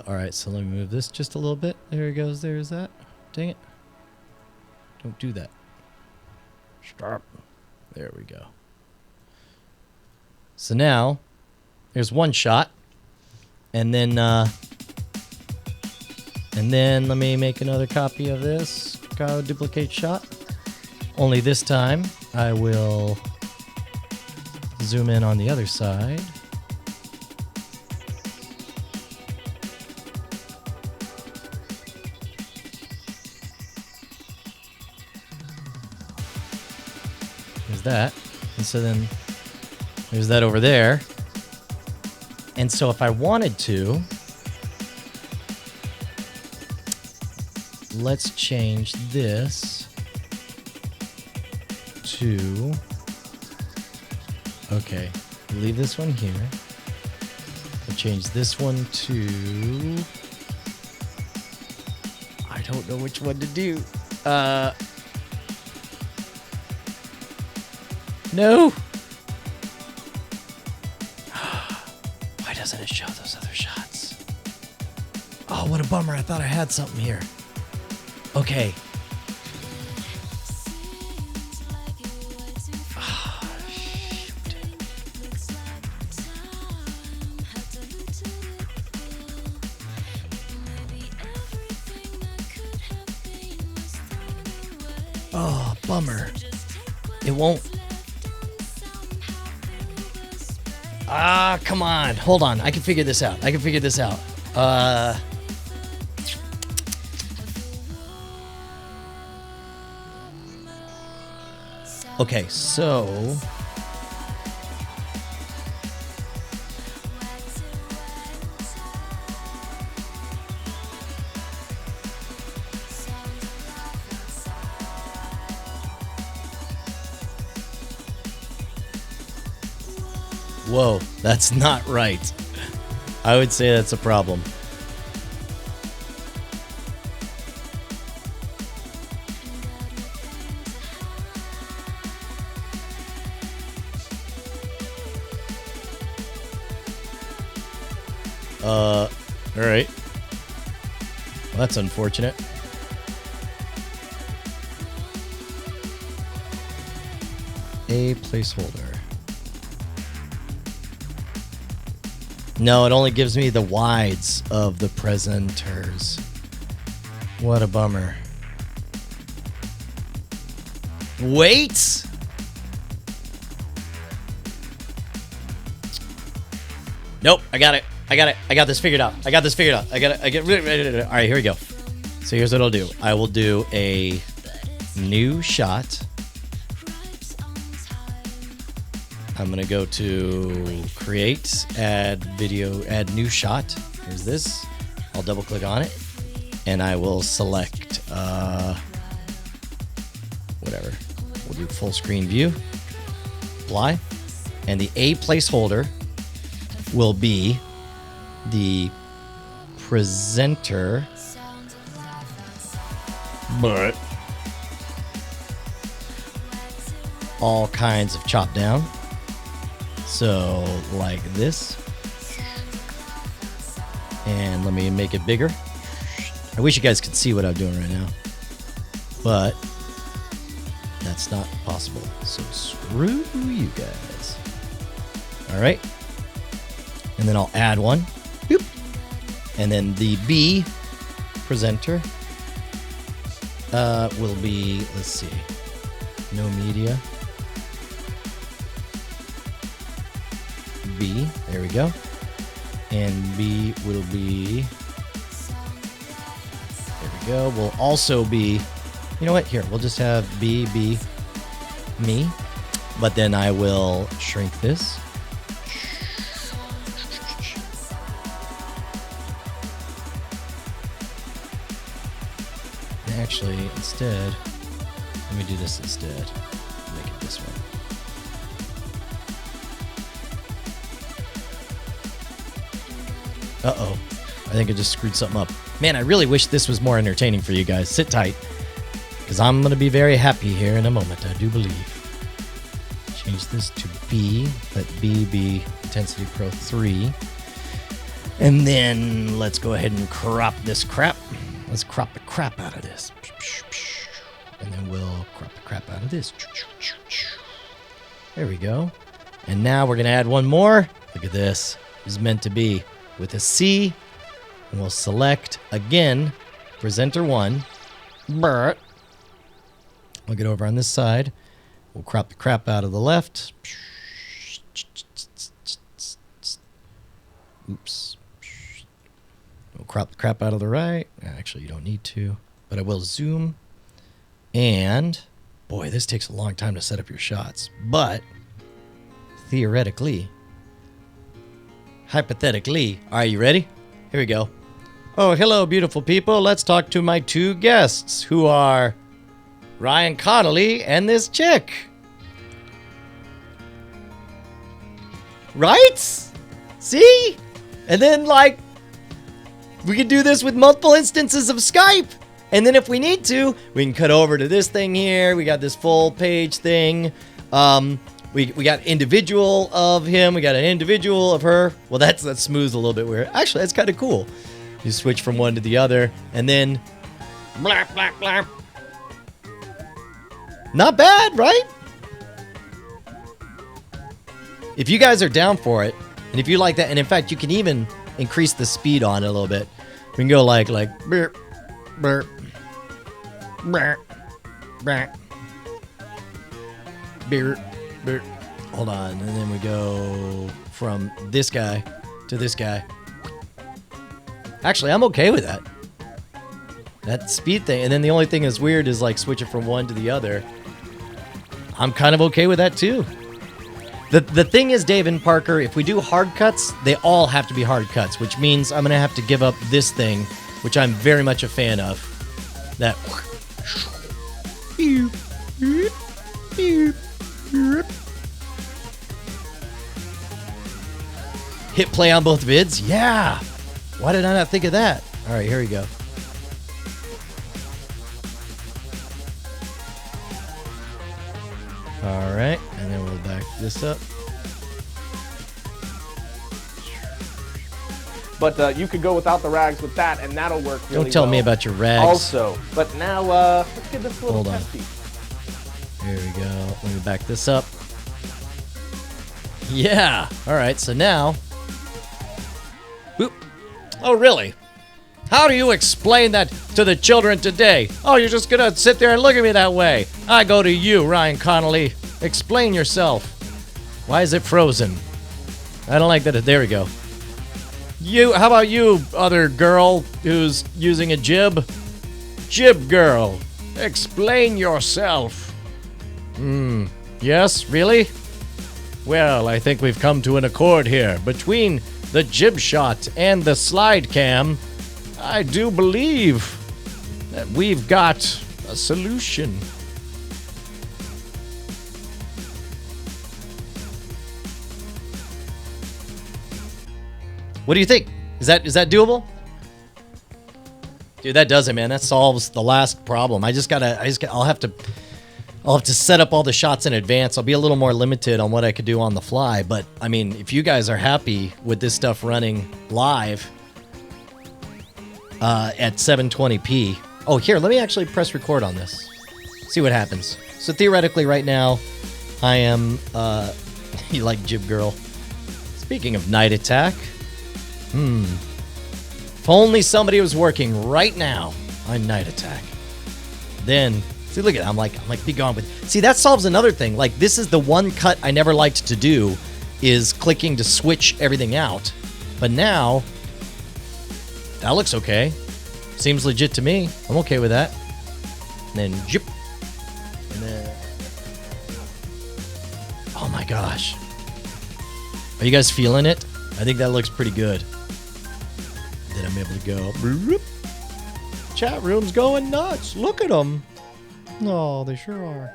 Alright, so let me move this just a little bit. There it goes, there's that. Dang it. Don't do that. Stop. There we go. So now, there's one shot. And then let me make another copy of this. Go duplicate shot. Only this time, I will zoom in on the other side. That, and so then there's that over there. And so if I wanted to, let's change this to, okay, leave this one here. We'll change this one to, I don't know which one to do. No! Why doesn't it show those other shots? Oh, what a bummer. I thought I had something here. Okay. Oh, shoot. Oh, bummer. It won't. Ah, come on. Hold on. I can figure this out. Okay, so... Whoa, that's not right. I would say that's a problem. Alright. Well, that's unfortunate. A placeholder. No, it only gives me the wides of the presenters. What a bummer. Wait! Nope, I got it. I got this figured out. All right, here we go. So here's what I'll do. I will do a new shot. I'm going to go to create, add video, add new shot. Here's this. I'll double click on it and I will select whatever. We'll do full screen view. Apply. And the A placeholder will be the presenter, but all kinds of chop down. So like this. And let me make it bigger. I wish you guys could see what I'm doing right now, but that's it's not possible. So screw you guys. All right. And then I'll add one. Boop. And then the B presenter will be, let's see, no media. B, there we go. And B will be, there we go, will also be, you know what, here, we'll just have B, me. But then I will shrink this. Actually, instead, let me do this instead. Make it this way. Uh-oh. I think I just screwed something up. Man, I really wish this was more entertaining for you guys. Sit tight, because I'm going to be very happy here in a moment, I do believe. Change this to B. Let B be Intensity Pro 3. And then let's go ahead and crop this crap. Let's crop the crap out of this. And then we'll crop the crap out of this. There we go. And now we're going to add one more. Look at this. This is meant to be with a C. And we'll select, again, presenter 1. We'll get over on this side. We'll crop the crap out of the left. Oops. We'll crop the crap out of the right. Actually, you don't need to, but I will zoom. And, boy, this takes a long time to set up your shots. But, theoretically, hypothetically, are you ready? Here we go. Oh, hello, beautiful people. Let's talk to my 2 guests, who are Ryan Connolly and this chick. Right? See? And then, like, we could do this with multiple instances of Skype. And then if we need to, we can cut over to this thing here. We got this full page thing. We got individual of him. We got an individual of her. Well, that smooths a little bit weird. Actually, that's kind of cool. You switch from one to the other. And then, blap, blap, blap. Not bad, right? If you guys are down for it, and if you like that, and in fact, you can even increase the speed on it a little bit. We can go like burp, burp, burp, burp, burp, burp. Hold on, and then we go from this guy to this guy. Actually, I'm okay with that. That speed thing, and then the only thing that's weird is like switching from one to the other. I'm kind of okay with that too. The thing is, Dave and Parker, if we do hard cuts, they all have to be hard cuts, which means I'm going to have to give up this thing, which I'm very much a fan of. That. Hit play on both vids? Yeah! Why did I not think of that? All right, here we go. All right, and then we'll back this up. But you could go without the rags with that, and that'll work really well. Don't tell me about your rags. Also, but now let's get this little test piece. Here we go. Let me back this up. Yeah. All right, so now. Whoop. Oh, really? How do you explain that to the children today? Oh, you're just going to sit there and look at me that way. I go to you, Ryan Connolly. Explain yourself. Why is it frozen? I don't like that. There we go. How about you, other girl who's using a jib? Jib girl, explain yourself. Yes, really? Well, I think we've come to an accord here. Between the jib shot and the slide cam, I do believe that we've got a solution. What do you think? Is that doable? Dude, that does it, man. That solves the last problem. I'll have to set up all the shots in advance. I'll be a little more limited on what I could do on the fly, but I mean, if you guys are happy with this stuff running live at 720p. Oh, here, let me actually press record on this. See what happens. So theoretically, right now, I am. You like Jib Girl? Speaking of night attack, if only somebody was working right now on night attack. Then see, look at that. I'm like, be gone with. See, that solves another thing. Like, this is the one cut I never liked to do, is clicking to switch everything out. But now, that looks okay. Seems legit to me. I'm okay with that. And then, jip. And then, oh my gosh. Are you guys feeling it? I think that looks pretty good. Then I'm able to go. Bloop. Chat room's going nuts. Look at them. Oh, they sure are.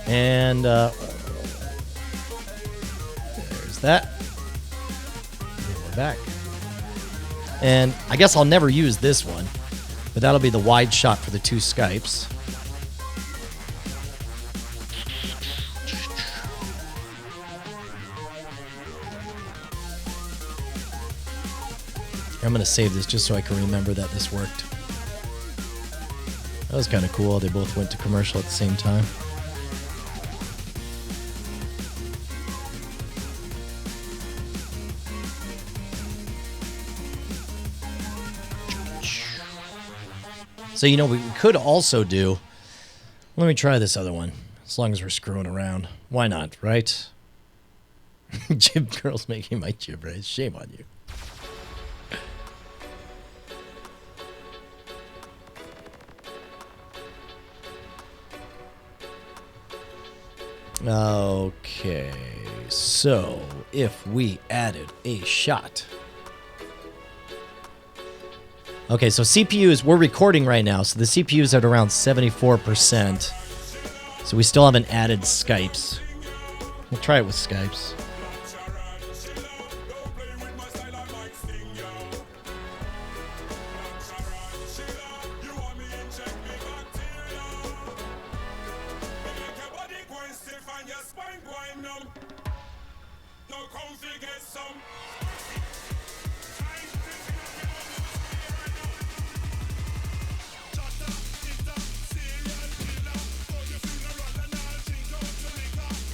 And there's that. And we're back. And I guess I'll never use this one, but that'll be the wide shot for the two Skypes. I'm going to save this just so I can remember that this worked. That was kind of cool. They both went to commercial at the same time. So, you know, we could also do... Let me try this other one. As long as we're screwing around. Why not, right? Jib Girl's making my jib raise. Shame on you. Okay, so if we added a shot. Okay, so CPUs, we're recording right now, so the CPU's at around 74%. So we still haven't added Skypes. We'll try it with Skypes.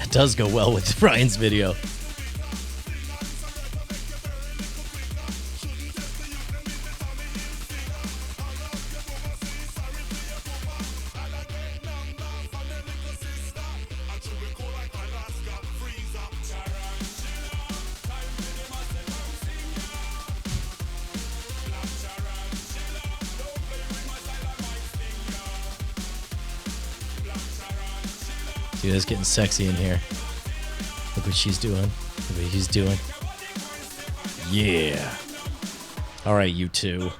It does go well with Brian's video. Dude, it's getting sexy in here. Look what she's doing. Look what he's doing. Yeah. All right, you two.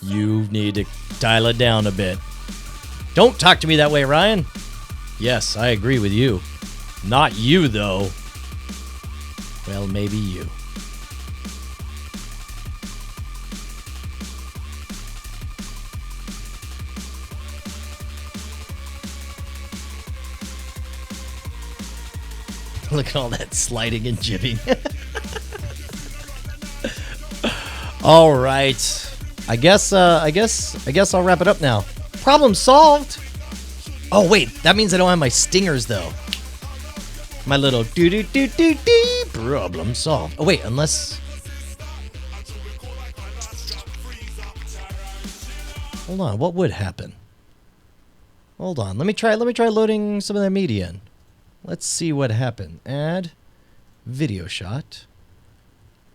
You need to dial it down a bit. Don't talk to me that way, Ryan. Yes, I agree with you. Not you, though. Well, maybe you. Look at all that sliding and jibbing. All right. I guess I'll wrap it up now. Problem solved. Oh wait, that means I don't have my stingers though. My little do-do-do-do-do problem solved. Oh wait, unless... Hold on, what would happen? Hold on, let me try loading some of that media in. Let's see what happened. Add video shot.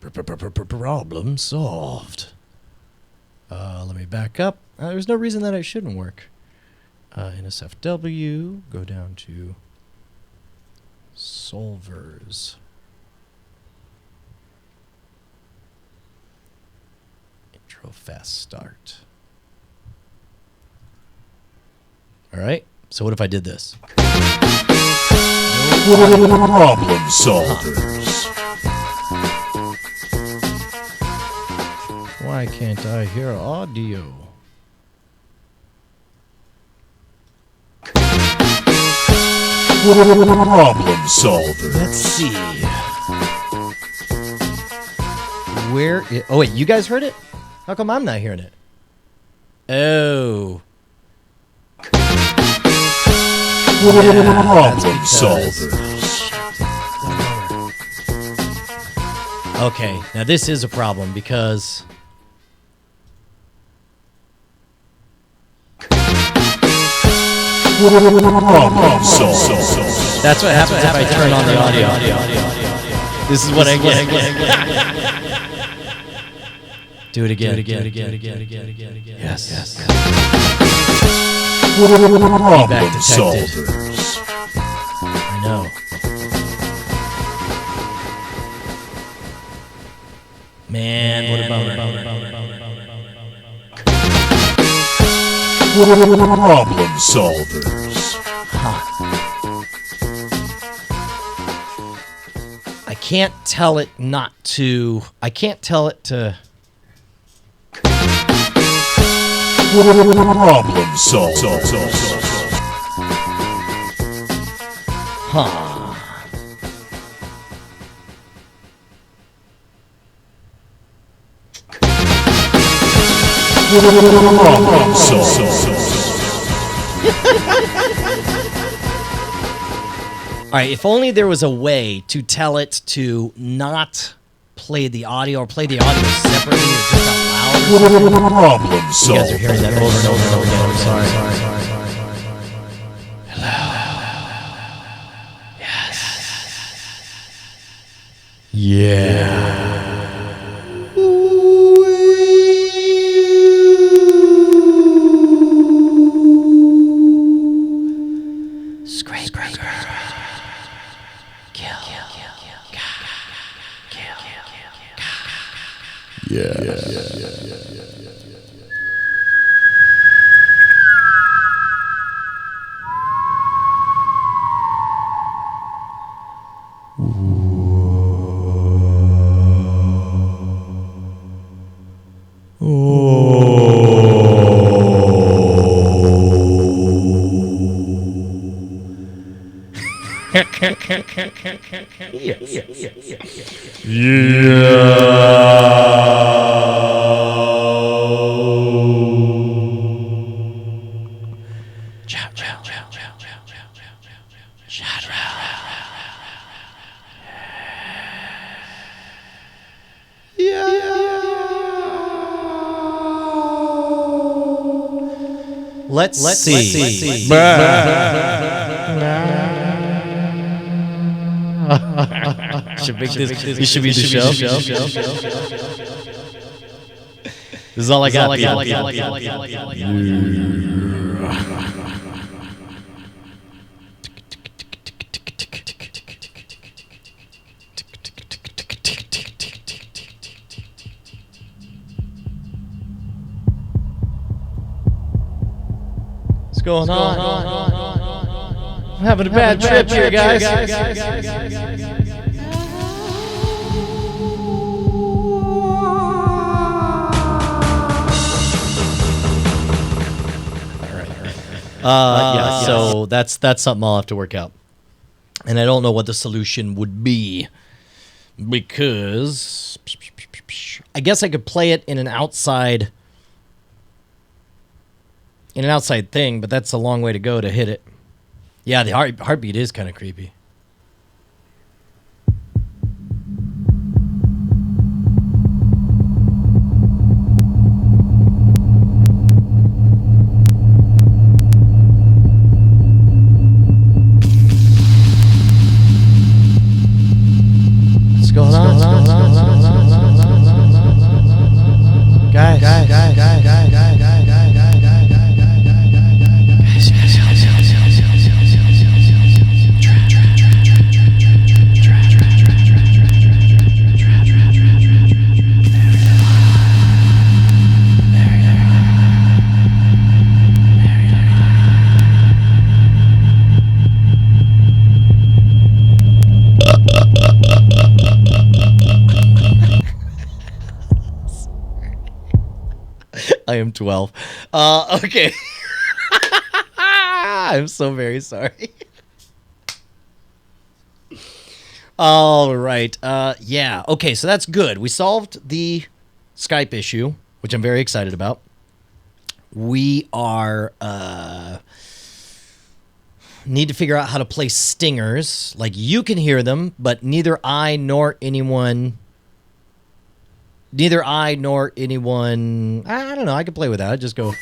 Problem solved. Let me back up. There's no reason that it shouldn't work. NSFW. Go down to solvers. Intro fast start. All right. So what if I did this? Problem solvers. Why can't I hear audio? Problem solvers. Let's see. Where? Oh wait, you guys heard it? How come I'm not hearing it? Oh. Problem solvers. Okay, now this is a problem because Problem solvers. that's what happens if I turn on the audio. This is what I get. Do it again. Yes. Feedback detected. I know. Man, what a bummer. Problem solvers. I can't tell it not to. I can't tell it to. Problem solvers. Huh. Problem solvers. All right, if only there was a way to tell it to not play the audio or play the audio separately or just out loud. Problem solvers. You guys are hearing that over and over and over again. I'm sorry. Hello. Yes. Yeah. Scrape. Kill. Yeah. Let's see. Should make this should be the show. This is all I got. What's going on? I'm having a bad trip here, guys. Yeah, so that's something I'll have to work out. And I don't know what the solution would be because I guess I could play it in an outside thing, but that's a long way to go to hit it. Yeah, the heartbeat is kind of creepy. What's going on? Guys. I am 12. Okay. I'm so very sorry. All right. Yeah. Okay, so that's good. We solved the Skype issue, which I'm very excited about. We are need to figure out how to place stingers. Like, you can hear them, but neither I nor anyone... I don't know, I can play with that. I just go...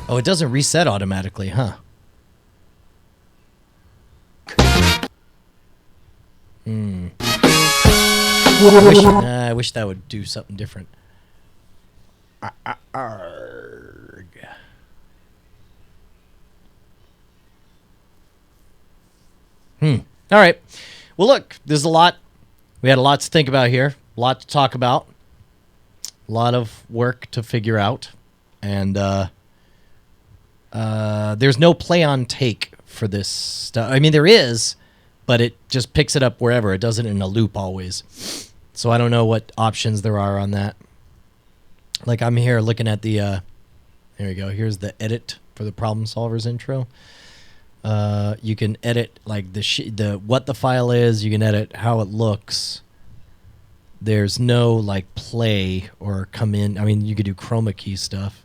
Oh, it doesn't reset automatically, huh? I wish that would do something different. Arg. All right. Well, look, there's a lot. We had a lot to think about here. A lot to talk about. A lot of work to figure out. And there's no play on take for this stuff. I mean, there is, but it just picks it up wherever. It does it in a loop always. So I don't know what options there are on that. Like, I'm here looking at the, there we go. Here's the edit for the problem solvers intro. You can edit like the what the file is. You can edit how it looks. There's no like play or come in. I mean, you could do chroma key stuff.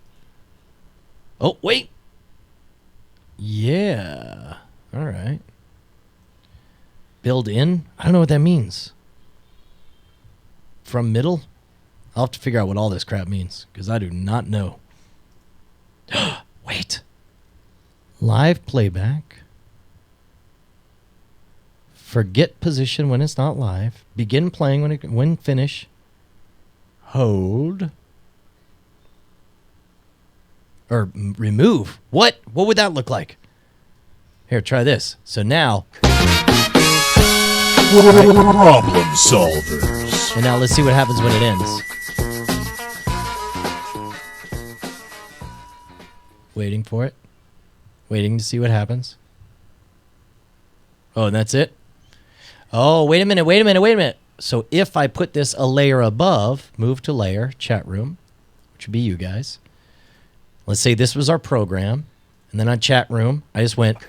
Oh, wait. Yeah. All right. Build in? I don't know what that means. From middle? I'll have to figure out what all this crap means, because I do not know. Wait. Live playback. Forget position when it's not live. Begin playing when finish. Hold. Or remove. What? What would that look like? Here, try this. So now... Problem solvers. And now let's see what happens when it ends. Waiting for it. Waiting to see what happens. Oh, and that's it? Oh, wait a minute. So if I put this a layer above, move to layer, chat room, which would be you guys. Let's say this was our program. And then on chat room, I just went...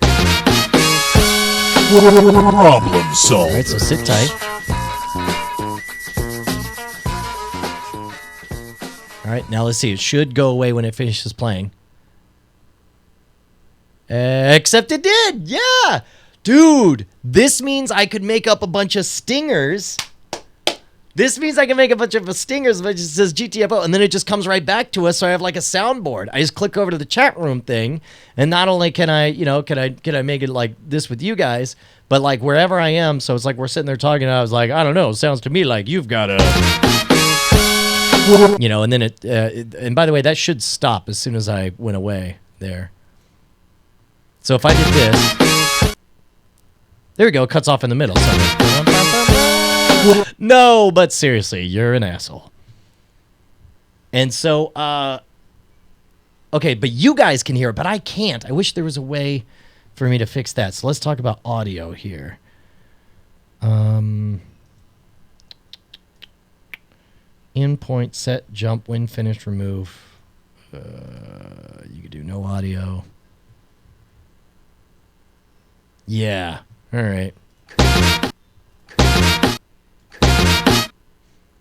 Problem solvers. All right, so sit tight. All right, now let's see. It should go away when it finishes playing. Except it did. Yeah. Dude, this means I could make up a bunch of stingers. This means I can make a bunch of stingers if it just says GTFO, and then it just comes right back to us, so I have like a soundboard. I just click over to the chat room thing, and not only can I, can I make it like this with you guys, but like wherever I am, so it's like we're sitting there talking, and I was like, I don't know, it sounds to me like you've got a... and then and by the way, that should stop as soon as I went away there. So if I did this, there we go, it cuts off in the middle. So no, but seriously, you're an asshole. And so, okay, but you guys can hear it, but I can't. I wish there was a way for me to fix that. So let's talk about audio here. In point, set, jump, when finished, remove. You could do no audio. Yeah. All right.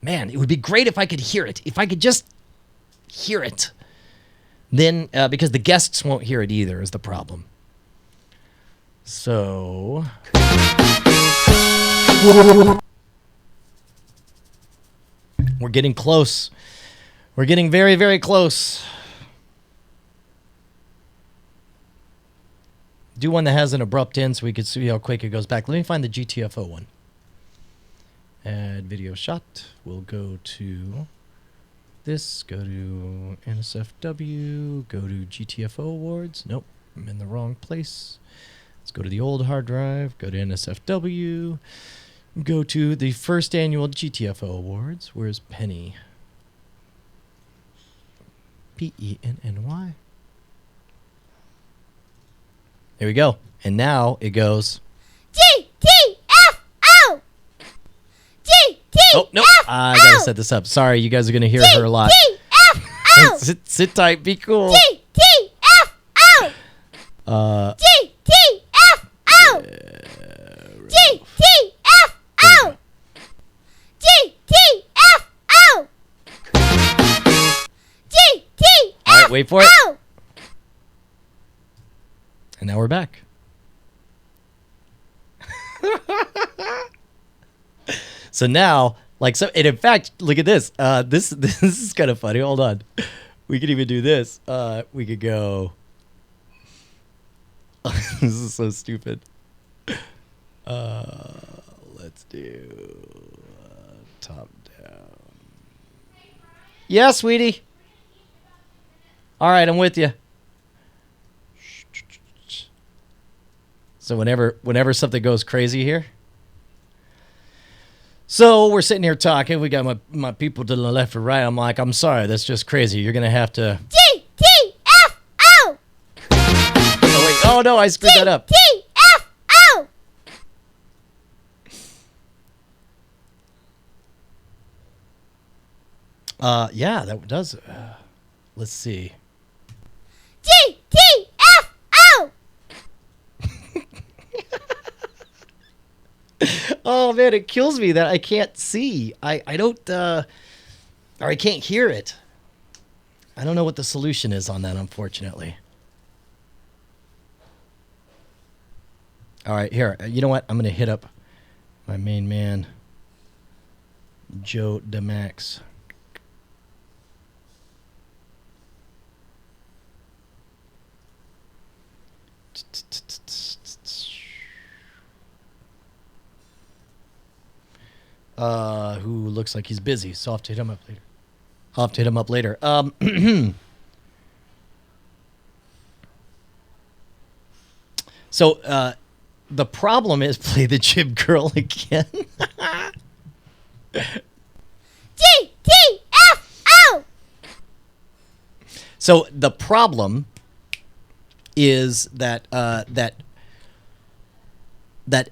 Man, it would be great if I could hear it. If I could just hear it. Then, because the guests won't hear it either is the problem. So... We're getting close. We're getting very, very close. Do one that has an abrupt end so we could see how quick it goes back. Let me find the GTFO one. Add video shot. We'll go to this. Go to NSFW. Go to GTFO awards. Nope, I'm in the wrong place. Let's go to the old hard drive. Go to NSFW. Go to the first annual GTFO awards. Where's Penny? Penny. There we go. And now it goes... GTFO! GTFO! Oh, no. I gotta set this up. Sorry, you guys are gonna hear her a lot. GTFO! sit tight. Be cool. GTFO! GTFO! GTFO! GTFO! GTFO! All right, wait for it. we're back. So now, like, so, and in fact, look at this. This is kind of funny. Hold on. We could even do this. We could go. This is so stupid. Let's do top down. Yeah, sweetie. All right, I'm with you. So whenever something goes crazy here. So we're sitting here talking. We got my people to the left and right. I'm like, I'm sorry, that's just crazy. You're gonna have to. T-T-F-O! Oh wait. Oh no, I screwed that up. T-F-O! Yeah, that does. Let's see. T-T-F-O! Oh man, it kills me that I can't see. I don't or I can't hear it. I don't know what the solution is on that, unfortunately. All right, here. You know what? I'm gonna hit up my main man, Joe DeMax. Who looks like he's busy, so I'll have to hit him up later. So, the problem is, play the Jib Girl again. T-T-F-O! So, the problem is that, that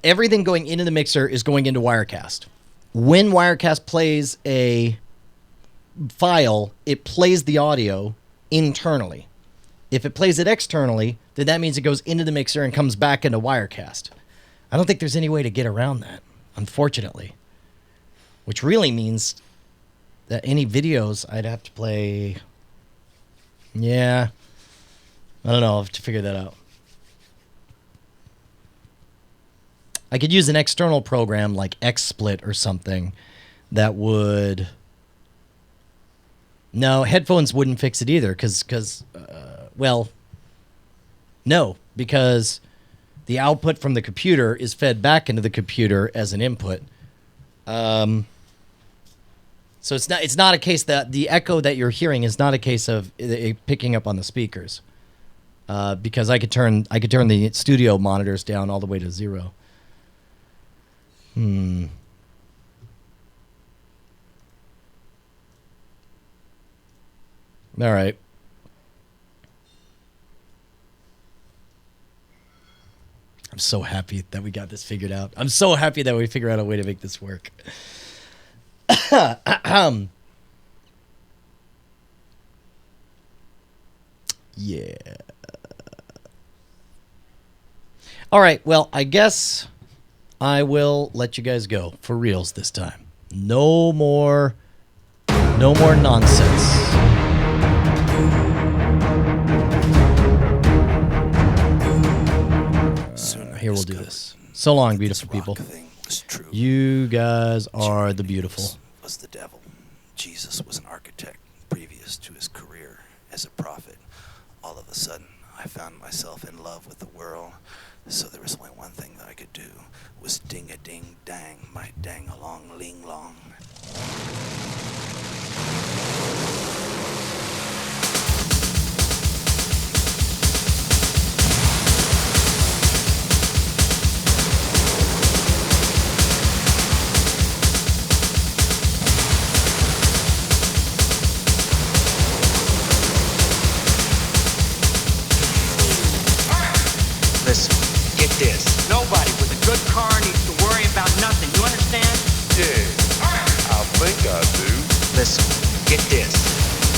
everything going into the mixer is going into Wirecast. When Wirecast plays a file, it plays the audio internally. If it plays it externally, then that means it goes into the mixer and comes back into Wirecast. I don't think there's any way to get around that, unfortunately. Which really means that any videos I'd have to play... Yeah. I don't know. I'll have to figure that out. I could use an external program like XSplit or something that would... No, headphones wouldn't fix it either because well, no, because the output from the computer is fed back into the computer as an input. So it's not a case that the echo that you're hearing is not a case of it picking up on the speakers. Because I could turn the studio monitors down all the way to 0. All right. I'm so happy that we got this figured out. I'm so happy that we figured out a way to make this work. Yeah. All right. Well, I guess I will let you guys go for reals this time. No more nonsense. Here, we'll do this. So long, beautiful people. You guys are the beautiful. Was the devil. Jesus was an architect previous to his career as a prophet. All of a sudden, I found myself in love with the world. So there was only one thing that I could do, was ding-a-ding-dang, my dang-along-ling-long. Listen, get this. Nobody with a good car needs to worry about nothing. You understand? Yeah, I think I do. Listen, get this.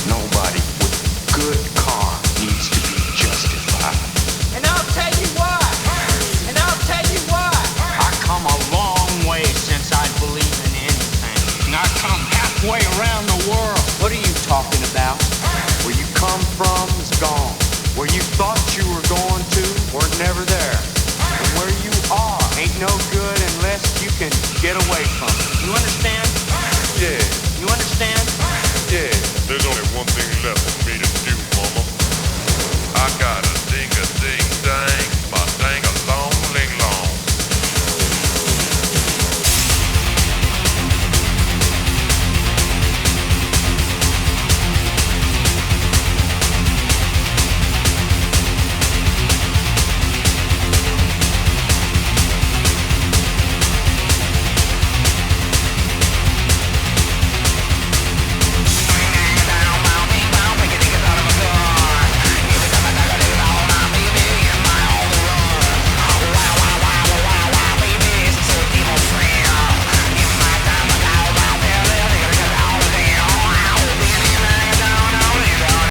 Nobody with a good car needs to be justified. And I'll tell you why. And I'll tell you why. I come a long way since I believe in anything. And I come halfway around the world. What are you talking about? Where you come from is gone. Where you thought you were going to, weren't never there. Get away from me.